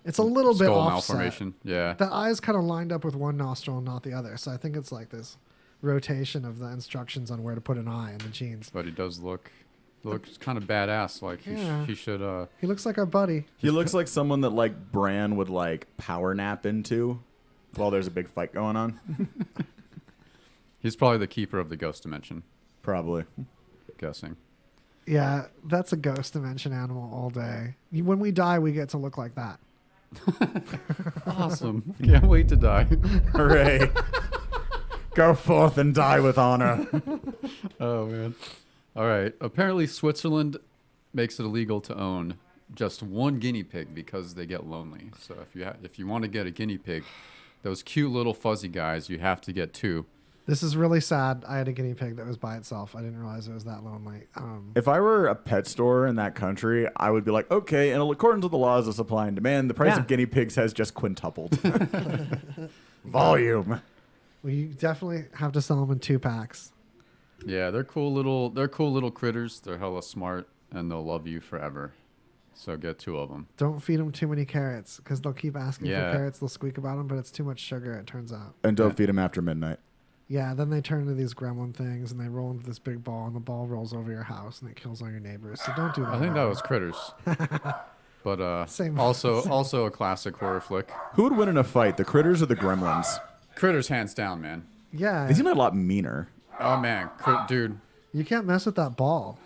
It's a little bit skull offset. Malformation. Yeah. The eyes kind of lined up with one nostril and not the other, so I think it's like this rotation of the instructions on where to put an eye in the genes. But he does looks kind of badass. Like he should. He looks like our buddy. He looks like someone that like Bran would like power nap into while there's a big fight going on. He's probably the keeper of the ghost dimension. Probably. Guessing. Yeah, that's a ghost dimension animal all day. When we die, we get to look like that. Awesome. Can't wait to die. Hooray. Go forth and die with honor. Oh, man. All right. Apparently, Switzerland makes it illegal to own just 1 guinea pig because they get lonely. So if you want to get a guinea pig, those cute little fuzzy guys, you have to get 2. This is really sad. I had a guinea pig that was by itself. I didn't realize it was that lonely. If I were a pet store in that country, I would be like, okay, and according to the laws of supply and demand, the price of guinea pigs has just quintupled. Volume. Well, you definitely have to sell them in 2 packs. Yeah, they're cool little critters. They're hella smart, and they'll love you forever. So get 2 of them. Don't feed them too many carrots because they'll keep asking Yeah. for carrots. They'll squeak about them, but it's too much sugar, it turns out. And don't feed them after midnight. Yeah, then they turn into these gremlin things and they roll into this big ball and the ball rolls over your house and it kills all your neighbors. So don't do that. I think that was Critters. But Same. also a classic horror flick. Who would win in a fight, the critters or the gremlins? Critters hands down, man. Yeah. They seem a lot meaner. Oh man, dude. You can't mess with that ball.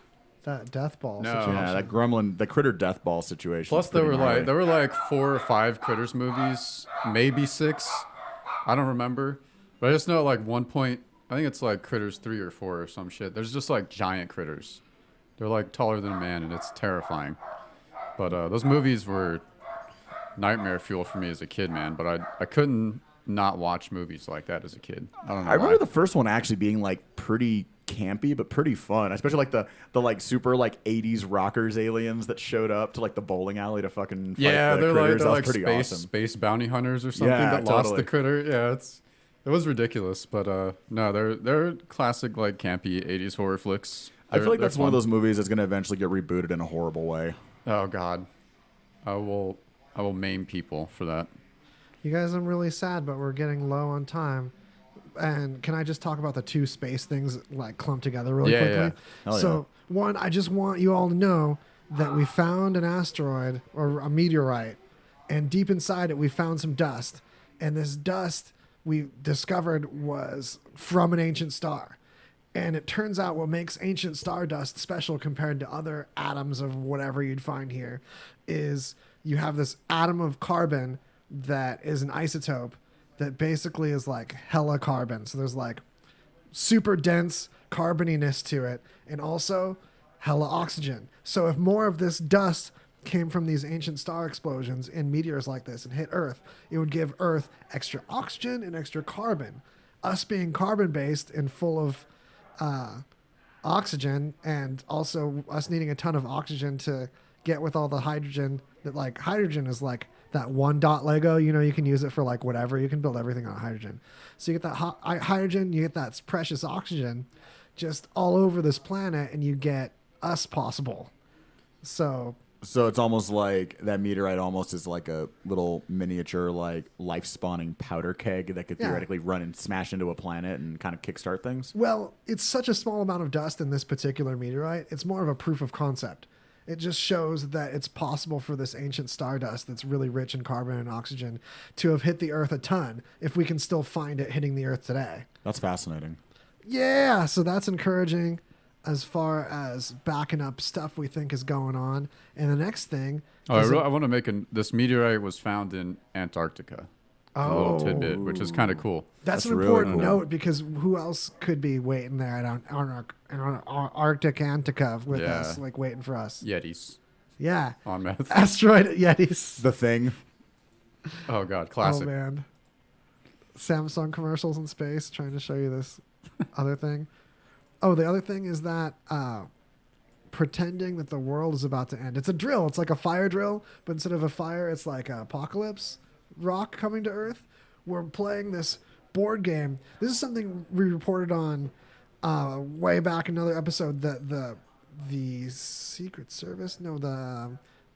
That death ball No. situation. Yeah, that gremlin, the critter death ball situation. Plus there were like 4 or 5 Critters movies, maybe 6. I don't remember. But I just know at like one point, I think it's like Critters 3 or 4 or some shit. There's just like giant critters. They're like taller than a man and it's terrifying. But those movies were nightmare fuel for me as a kid, man. But I couldn't not watch movies like that as a kid. I don't know I remember why. the first one actually being like pretty campy, but pretty fun. Especially like the like super like 80s rockers aliens that showed up to like the bowling alley to fucking fight the they're critters. like That was pretty awesome. space bounty hunters or something Yeah, that lost totally. the critter. Yeah, it was ridiculous, but no, they're classic like campy 80s horror flicks. I feel like They're that's one of fun. those movies that's going to eventually get rebooted in a horrible way. Oh God, I will maim people for that. You guys, I'm really sad, but we're getting low on time. And can I just talk about the 2 space things like clumped together really quickly? Yeah. Hell So, one, I just want you all to know that we found an asteroid or a meteorite, and deep inside it, we found some dust. And this dust we discovered was from an ancient star. And it turns out what makes ancient stardust special compared to other atoms of whatever you'd find here is you have this atom of carbon that is an isotope that basically is like hella carbon. So there's like super dense carboniness to it and also hella oxygen. So if more of this dust came from these ancient star explosions in meteors like this and hit Earth, it would give Earth extra oxygen and extra carbon. Us being carbon-based and full of oxygen, and also us needing a ton of oxygen to get with all the hydrogen, that like hydrogen is like that 1-dot Lego, you know, you can use it for like whatever, you can build everything on hydrogen. So you get that hydrogen, you get that precious oxygen just all over this planet, and you get us possible. So it's almost like that meteorite almost is like a little miniature like life spawning powder keg that could theoretically run and smash into a planet and kind of kickstart things. well, it's such a small amount of dust in this particular meteorite. It's more of a proof of concept. It just shows that it's possible for this ancient stardust that's really rich in carbon and oxygen to have hit the Earth a ton if we can still find it hitting the Earth today. That's fascinating. Yeah, so that's encouraging as far as backing up stuff we think is going on. And the next thing is I want to make this meteorite was found in Antarctica. A little tidbit, which is kind of cool. that's an really important cool. note because who else could be waiting there at Arctic Antarctica with Yeah. us, like waiting for us? Yetis Yeah. on meth. Asteroid Yetis. The Thing. Oh God, Oh, classic. man. Samsung commercials in space trying to show you this other thing. Oh, the other thing is that pretending that the world is about to end. It's a drill. It's like a fire drill, but instead of a fire, it's like an apocalypse rock coming to Earth. We're playing this board game. This is something we reported on way back in another episode that the Secret Service, no,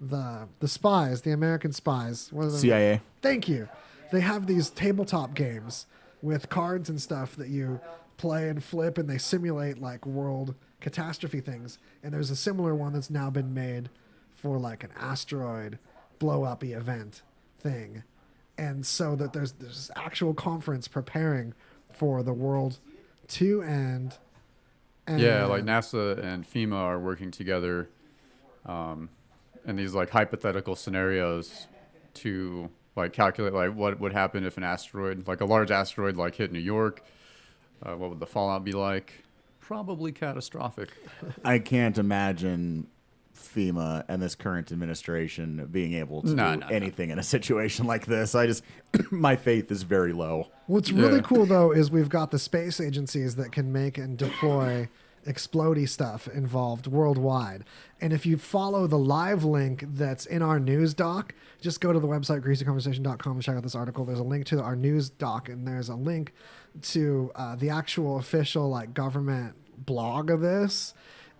the spies, the American spies, what are they? CIA. Thank you. They have these tabletop games with cards and stuff that you play and flip, and they simulate like world catastrophe things. And there's a similar one that's now been made for like an asteroid blow up event thing. And so that there's this actual conference preparing for the world to end. And Yeah, like NASA and FEMA are working together in these like hypothetical scenarios to like calculate like what would happen if an asteroid, like a large asteroid, like hit New York. What would the fallout be like? Probably catastrophic. I can't imagine FEMA and this current administration being able to No, do no. anything in a situation like this. I just, my faith is very low. What's really Yeah. cool though is we've got the space agencies that can make and deploy explodey stuff involved worldwide. And if you follow the live link that's in our news doc, just go to the website greasyconversation.com and check out this article. There's a link to our news doc, and there's a link to the actual official like government blog of this.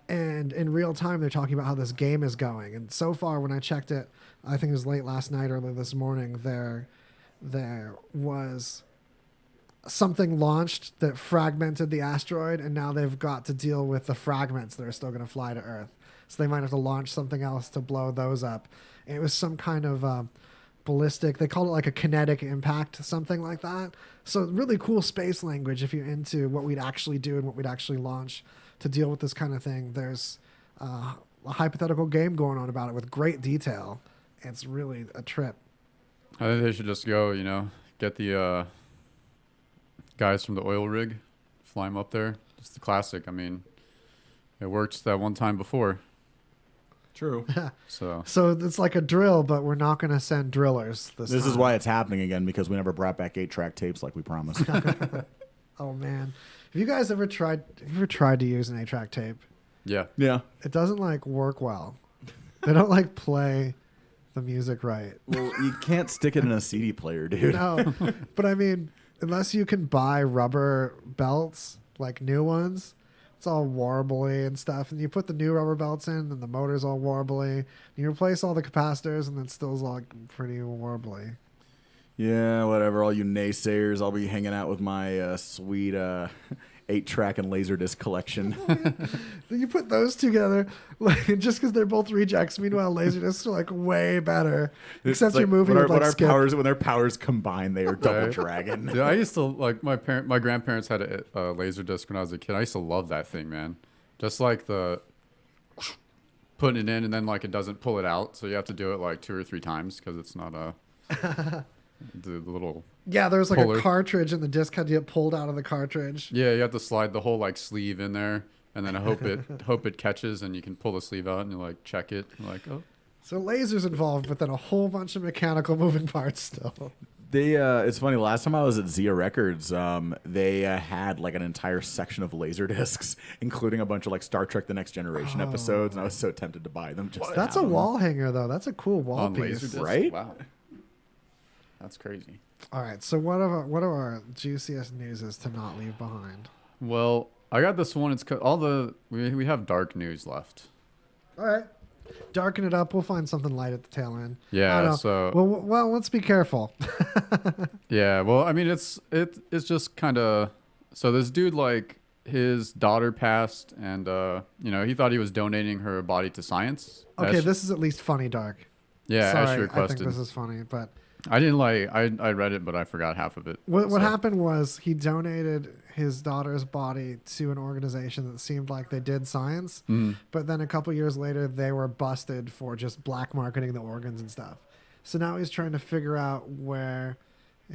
And in real time, they're talking about how this game is going. And so far, when I checked it, I think it was late last night, early this morning, there was something launched that fragmented the asteroid, and now they've got to deal with the fragments that are still going to fly to Earth. So they might have to launch something else to blow those up. And it was some kind of ballistic, they called it like a kinetic impact, something like that. So really cool space language if you're into what we'd actually do and what we'd actually launch to deal with this kind of thing. There's a hypothetical game going on about it with great detail. It's really a trip. I think they should just go, get the guys from the oil rig, fly them up there. It's the classic. I mean, it worked that one time before. True. So So it's like a drill, but we're not going to send drillers this This time. is why it's happening again, because we never brought back 8-track tapes like we promised. Oh man, have you guys ever tried to use an 8-track tape? yeah. Yeah. It doesn't like work well. They don't like play the music right. Well, you can't stick it in a CD player, dude. No, but I mean, unless you can buy rubber belts, like new ones, it's all warbly and stuff. And you put the new rubber belts in, and the motor's all warbly. You replace all the capacitors, and it still's all pretty warbly. Yeah, whatever. All you naysayers, I'll be hanging out with my sweet 8-track and Laserdisc collection. Then you put those together, like just because they're both rejects. Meanwhile, Laserdiscs are like way better. Except It's you're moving with like skip. when their powers combine, they are double Right. dragon. Yeah, I used to like my grandparents had a laser disc when I was a kid. I used to love that thing, man. Just like the putting it in and then like it doesn't pull it out, so you have to do it like 2 or 3 times because it's not the little. Yeah, there was like puller. a cartridge, and the disc had to get pulled out of the cartridge. Yeah, you have to slide the whole like sleeve in there, and then I hope it catches, and you can pull the sleeve out and you like check it. You're like, oh, So lasers involved, but then a whole bunch of mechanical moving parts still. They it's funny, last time I was at Zia Records, they had like an entire section of laser discs, including a bunch of like Star Trek The Next Generation episodes, and I was so tempted to buy them. Just to That's a have them. wall hanger, though. That's a cool wall on piece. Laserdisc, right? Wow, that's crazy. All right, so what are our juiciest newses to not leave behind? Well, I got this one. It's we have dark news left. All right, darken it up. We'll find something light at the tail end. Yeah, I don't know. so- well, let's be careful. Yeah, well, I mean, it's just kind of so this dude like his daughter passed, and he thought he was donating her body to science. Okay, As- this is at least funny dark. yeah, Sorry, as she I think requested. this is funny, but I didn't like. I read it, but I forgot half of it. what So- happened was he donated his daughter's body to an organization that seemed like they did science, but then a couple years later they were busted for just black marketing the organs and stuff. So now he's trying to figure out where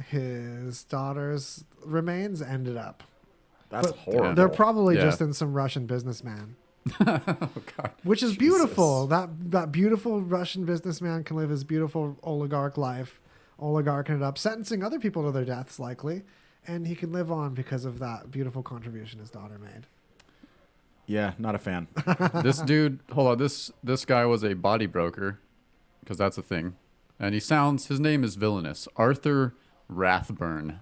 his daughter's remains ended up. That's But horrible. They're probably Yeah. just in some Russian businessman. Oh God. Which is beautiful. That beautiful Russian businessman can live his beautiful oligarch life, oligarching it up, sentencing other people to their deaths likely, and he can live on because of that beautiful contribution his daughter made. Yeah, not a fan. This dude, hold on. This guy was a body broker, because that's a thing, and his name is villainous. Arthur Rathburn.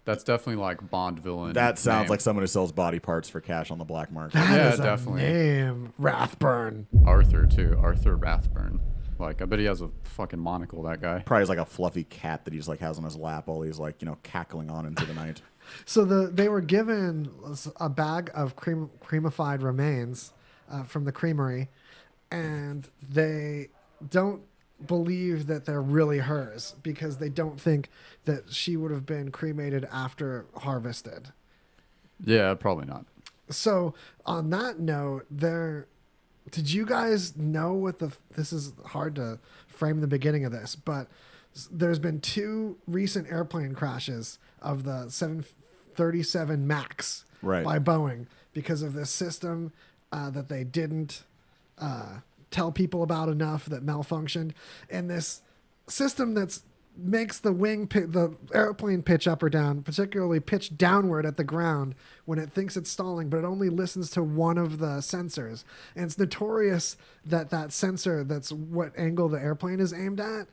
That's definitely like Bond villain. That sounds name. like someone who sells body parts for cash on the black market. That Yeah, is a definitely. name, Rathburn. Arthur too. Arthur Rathburn. Like I bet he has a fucking monocle. That guy. Probably has like a fluffy cat that he just like has on his lap while he's like, cackling on into the night. So they were given a bag of cremified remains from the creamery, and they don't believe that they're really hers because they don't think that she would have been cremated after harvested. Yeah, probably not. So on that note, did you guys know what this is hard to frame the beginning of this, but there's been 2 recent airplane crashes of the 737 MAX Right. by Boeing because of this system that they didn't tell people about enough that malfunctioned, and this system that's makes the airplane pitch up or down, particularly pitch downward at the ground when it thinks it's stalling, but it only listens to one of the sensors. And it's notorious that sensor, that's what angle the airplane is aimed at,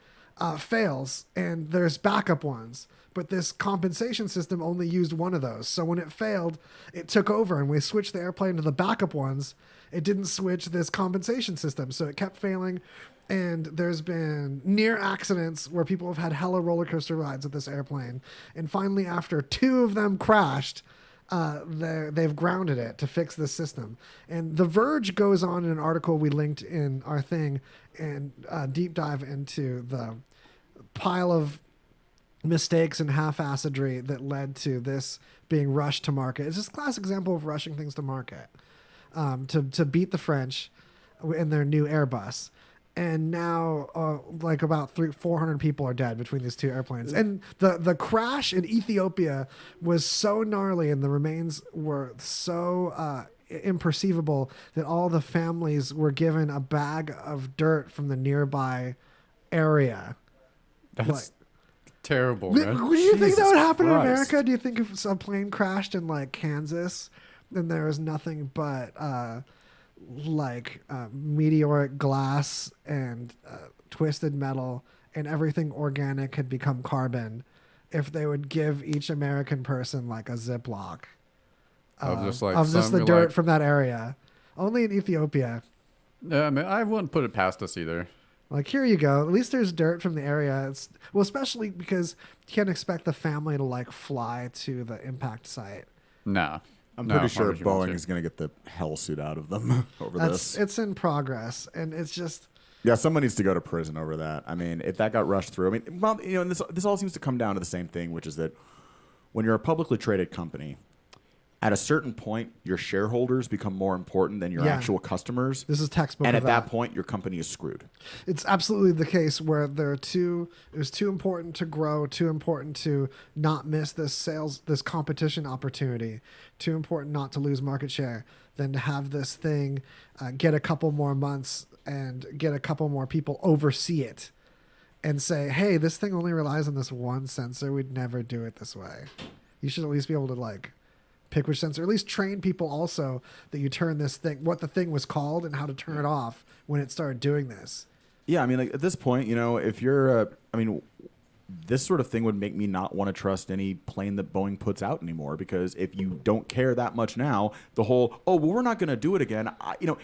fails, and there's backup ones. But this compensation system only used one of those. So when it failed, it took over, and we switched the airplane to the backup ones. It didn't switch this compensation system, so it kept failing. And there's been near accidents where people have had hella roller coaster rides with this airplane. And finally, after 2 of them crashed, they've grounded it to fix this system. And The Verge goes on in an article we linked in our thing and deep dive into the pile of mistakes and half-assedry that led to this being rushed to market. It's just a classic example of rushing things to market to beat the French in their new Airbus. And now, like about 400 people are dead between these 2 airplanes. And the crash in Ethiopia was so gnarly, and the remains were so imperceivable that all the families were given a bag of dirt from the nearby area. That's terrible, man. Do you think that would happen in Christ. America? Do you think if a plane crashed in like Kansas, then there was nothing but meteoric glass and twisted metal, and everything organic had become carbon, if they would give each American person like a Ziploc Of just the dirt from that area? Only in Ethiopia. Yeah, man, I wouldn't put it past us either. Like, here you go. At least there's dirt from the area. Well, especially because you can't expect the family to like fly to the impact site. Nah. I'm No, pretty sure why would you want Boeing to? is going to get the hell suit out of them over this. It's in progress, and it's just. Yeah, someone needs to go to prison over that. I mean, if that got rushed through, I mean, well, and this all seems to come down to the same thing, which is that when you're a publicly traded company, at a certain point, your shareholders become more important than your Yeah. actual customers. This is textbook. And of at that point, your company is screwed. It's absolutely the case where it was too important to grow, too important to not miss this competition opportunity, too important not to lose market share, than to have this thing get a couple more months and get a couple more people oversee it and say, hey, this thing only relies on this one sensor. We'd never do it this way. You should at least be able to like pick which sensor, at least train people also that you turn this thing, what the thing was called and how to turn it off when it started doing this. Yeah, I mean, like at this point, if you're, this sort of thing would make me not want to trust any plane that Boeing puts out anymore, because if you don't care that much now, the whole, we're not going to do it again.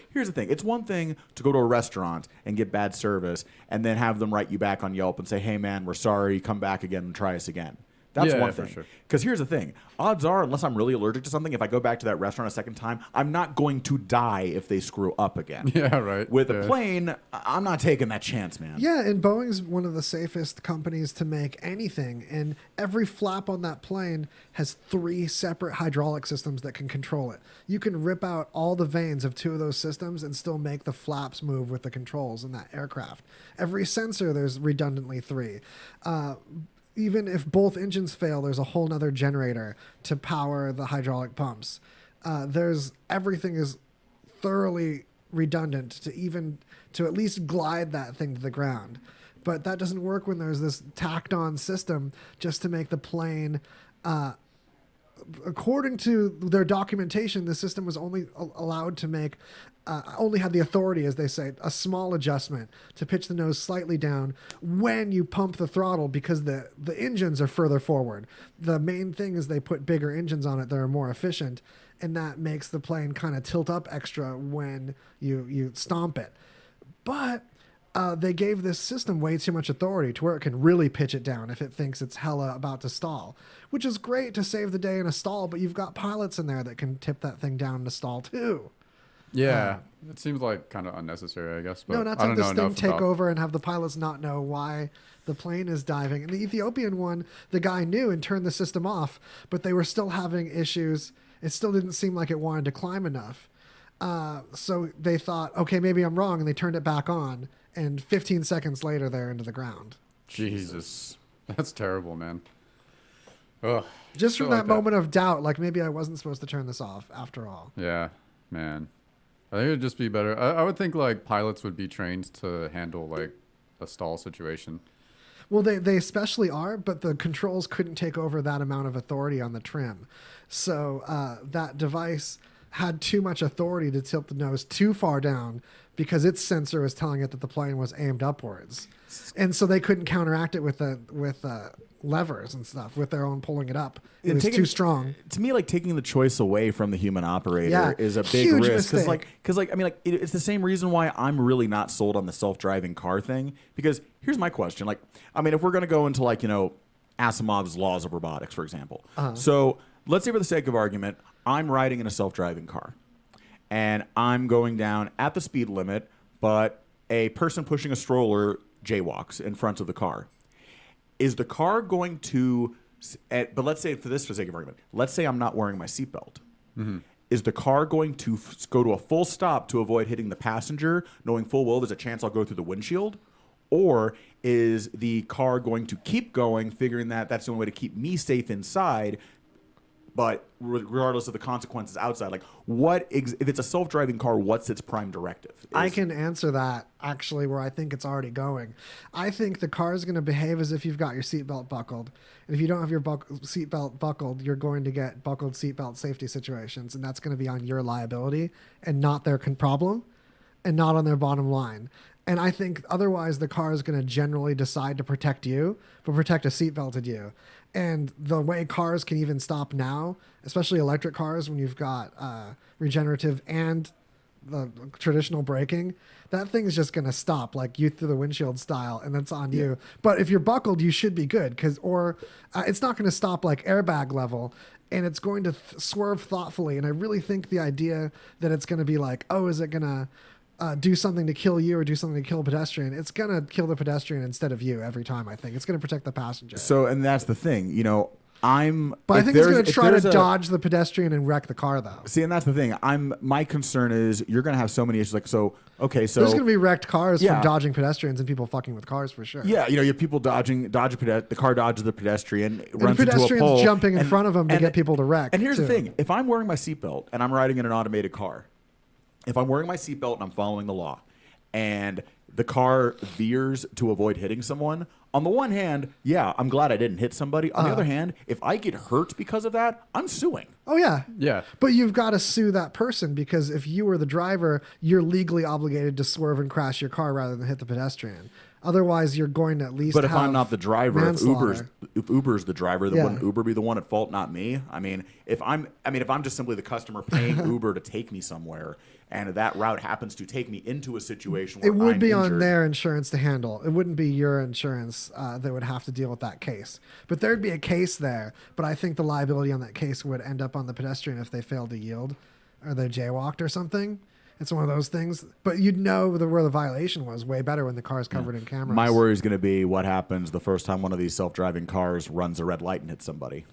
Here's the thing. It's one thing to go to a restaurant and get bad service and then have them write you back on Yelp and say, hey, man, we're sorry. Come back again and try us again. That's one for thing. sure. Because here's the thing. Odds are, unless I'm really allergic to something, if I go back to that restaurant a second time, I'm not going to die if they screw up again. Yeah, right. With a plane, I'm not taking that chance, man. Yeah, and Boeing's one of the safest companies to make anything. And every flap on that plane has 3 separate hydraulic systems that can control it. You can rip out all the vanes of 2 of those systems and still make the flaps move with the controls in that aircraft. Every sensor, there's redundantly 3. Even if both engines fail, there's a whole nother generator to power the hydraulic pumps. Everything is thoroughly redundant to at least glide that thing to the ground. But that doesn't work when there's this tacked on system just to make the plane, according to their documentation, the system was only allowed to make, only had the authority, as they say, a small adjustment to pitch the nose slightly down when you pump the throttle, because the engines are further forward. The main thing is they put bigger engines on it that are more efficient, and that makes the plane kind of tilt up extra when you stomp it. But they gave this system way too much authority to where it can really pitch it down if it thinks it's hella about to stall, which is great to save the day in a stall, but you've got pilots in there that can tip that thing down to stall too. Yeah, it seems like kind of unnecessary, I guess. But No, not I to don't have know this thing enough take about... over and have the pilots not know why the plane is diving. And the Ethiopian one, the guy knew and turned the system off, but they were still having issues. It still didn't seem like it wanted to climb enough. So they thought, okay, maybe I'm wrong, and they turned it back on. And 15 seconds later, they're into the ground. Jesus. That's terrible, man. Ugh. Just from Shit that like moment of doubt, like maybe I wasn't supposed to turn this off after all. Yeah, man. I think it would just be better. I would think like pilots would be trained to handle like a stall situation. Well, they especially are, but the controls couldn't take over that amount of authority on the trim. So that device had too much authority to tilt the nose too far down because its sensor was telling it that the plane was aimed upwards. And so they couldn't counteract it with levers and stuff with their own pulling it up. It was too strong. To me, like taking the choice away from the human operator is a big Huge risk. mistake. Because I mean, like it's the same reason why I'm really not sold on the self-driving car thing. Because here's my question: like, I mean, if we're gonna go into like Asimov's laws of robotics, for example. So let's say, for the sake of argument, I'm riding in a self-driving car, and I'm going down at the speed limit, but a person pushing a stroller jaywalks in front of the car. Is the car going to? But let's say, for the sake of argument, let's say I'm not wearing my seatbelt. Mm-hmm. Is the car going to go to a full stop to avoid hitting the passenger, knowing full well there's a chance I'll go through the windshield? Or is the car going to keep going, figuring that that's the only way to keep me safe inside, but regardless of the consequences outside? Like, if it's a self-driving car, what's its prime directive? I can answer that, actually, where I think it's already going. I think the car is going to behave as if you've got your seatbelt buckled. And if you don't have your seatbelt buckled, you're going to get buckled seatbelt safety situations, and that's going to be on your liability and not their problem and not on their bottom line. And I think otherwise the car is going to generally decide to protect you, but protect a seatbelted you. And the way cars can even stop now, especially electric cars, when you've got regenerative and the traditional braking, that thing is just going to stop like you through the windshield style, and that's on you. But if you're buckled, you should be good, or it's not going to stop like airbag level, and it's going to swerve thoughtfully. And I really think the idea that it's going to be like, oh, is it going to do something to kill you or do something to kill a pedestrian? It's going to kill the pedestrian instead of you every time, I think. It's going to protect the passenger. So, and that's the thing, But I think it's going to try to dodge the pedestrian and wreck the car, though. See, and that's the thing. My concern is you're going to have so many issues. Like, there's going to be wrecked cars from dodging pedestrians and people fucking with cars for sure. Yeah, you have people the car dodges the pedestrian, runs and into a pole, jumping in front of them to get people to wreck. And here's the thing: if I'm wearing my seatbelt and I'm riding in an automated car, if I'm wearing my seatbelt and I'm following the law, and the car veers to avoid hitting someone, on the one hand, yeah, I'm glad I didn't hit somebody. On the other hand, if I get hurt because of that, I'm suing. Oh, yeah. Yeah. But you've got to sue that person, because if you were the driver, you're legally obligated to swerve and crash your car rather than hit the pedestrian. Otherwise, you're going to at least But if I'm not the driver, if Uber's the driver, then Yeah. wouldn't Uber be the one at fault, not me? I mean, if I'm just simply the customer paying Uber to take me somewhere, and that route happens to take me into a situation where it would I'm be injured, on their insurance to handle. It wouldn't be your insurance that would have to deal with that case. But there'd be a case there. But I think the liability on that case would end up on the pedestrian if they failed to yield or they jaywalked or something. It's one of those things. But you'd know where the violation was way better when the car is covered in cameras. My worry is going to be what happens the first time one of these self-driving cars runs a red light and hits somebody.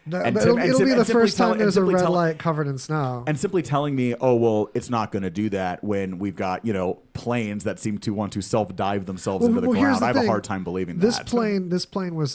It'll be the first time there's a red light covered in snow. And simply telling me, oh, well, it's not going to do that when we've got, planes that seem to want to self-dive themselves into the ground. I have a hard time believing this that. This plane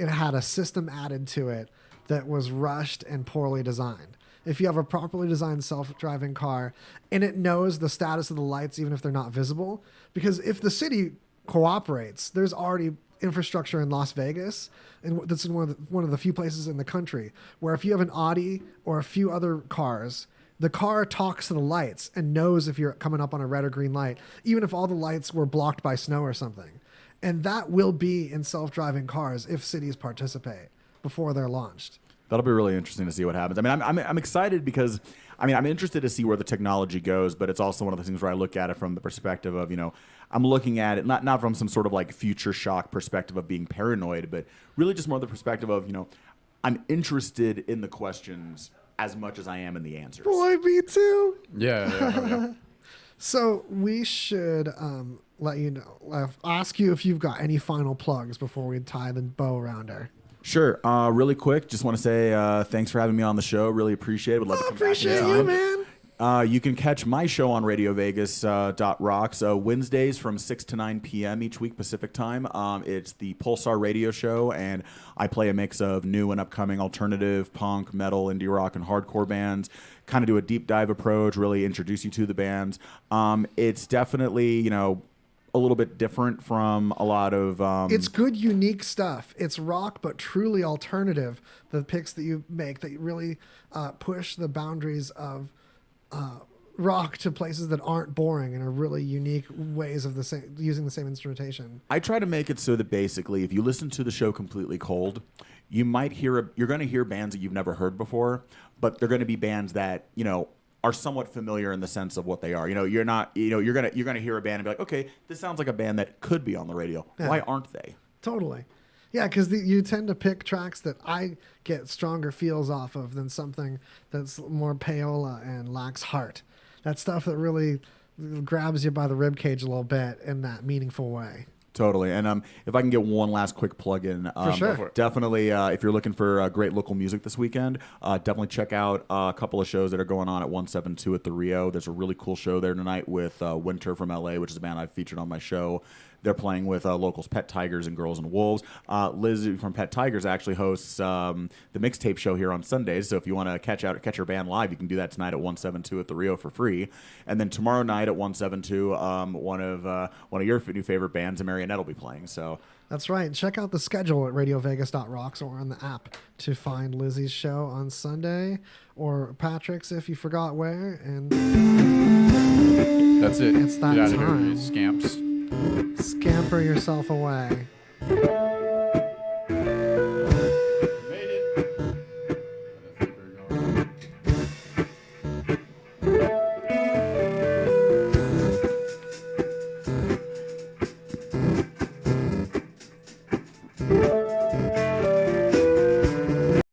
had a system added to it that was rushed and poorly designed. If you have a properly designed self-driving car and it knows the status of the lights, even if they're not visible, because if the city cooperates, there's already infrastructure in Las Vegas, and that's one of the few places in the country where if you have an Audi or a few other cars, the car talks to the lights and knows if you're coming up on a red or green light, even if all the lights were blocked by snow or something. And that will be in self-driving cars if cities participate before they're launched. That'll be really interesting to see what happens. I mean, I'm excited because, I'm interested to see where the technology goes, but it's also one of the things where I look at it from the perspective of, I'm looking at it not from some sort of like future shock perspective of being paranoid, but really just more the perspective of, I'm interested in the questions as much as I am in the answers. Boy, me too. Yeah. So we should let you know, ask you if you've got any final plugs before we tie the bow around her. Sure. Really quick, just want to say thanks for having me on the show. Really appreciate it. Would love to come back appreciate anytime. you, man. You can catch my show on RadioVegas.rocks Wednesdays from 6 to 9 p.m. each week Pacific time. It's the Pulsar Radio Show, and I play a mix of new and upcoming alternative, punk, metal, indie rock, and hardcore bands. Kind of do a deep dive approach, really introduce you to the bands. It's definitely, a little bit different from a lot of... It's good, unique stuff. It's rock, but truly alternative. The picks that you make that really push the boundaries of rock to places that aren't boring and are really unique ways of using the same instrumentation. I try to make it so that basically, if you listen to the show completely cold, you're going to hear bands that you've never heard before, but they're going to be bands that are somewhat familiar in the sense of what they are. You're gonna hear a band and be like, okay, this sounds like a band that could be on the radio. Yeah. Why aren't they? Totally. Yeah, because you tend to pick tracks that I get stronger feels off of than something that's more payola and lacks heart. That stuff that really grabs you by the ribcage a little bit in that meaningful way. Totally. And if I can get one last quick plug in, for sure. Definitely, if you're looking for great local music this weekend, definitely check out a couple of shows that are going on at 172 at the Rio. There's a really cool show there tonight with Winter from LA, which is a band I've featured on my show. They're playing with locals Pet Tigers and Girls and Wolves. Liz from Pet Tigers actually hosts the mixtape show here on Sundays. So if you want to catch her band live, you can do that tonight at 172 at the Rio for free. And then tomorrow night at 172, one of your new favorite bands, Marionette, will be playing. So that's right. Check out the schedule at RadioVegas.rocks or on the app to find Lizzie's show on Sunday, or Patrick's if you forgot where. And that's it. It's that Get out time. of here, you scamps. Scamper yourself away.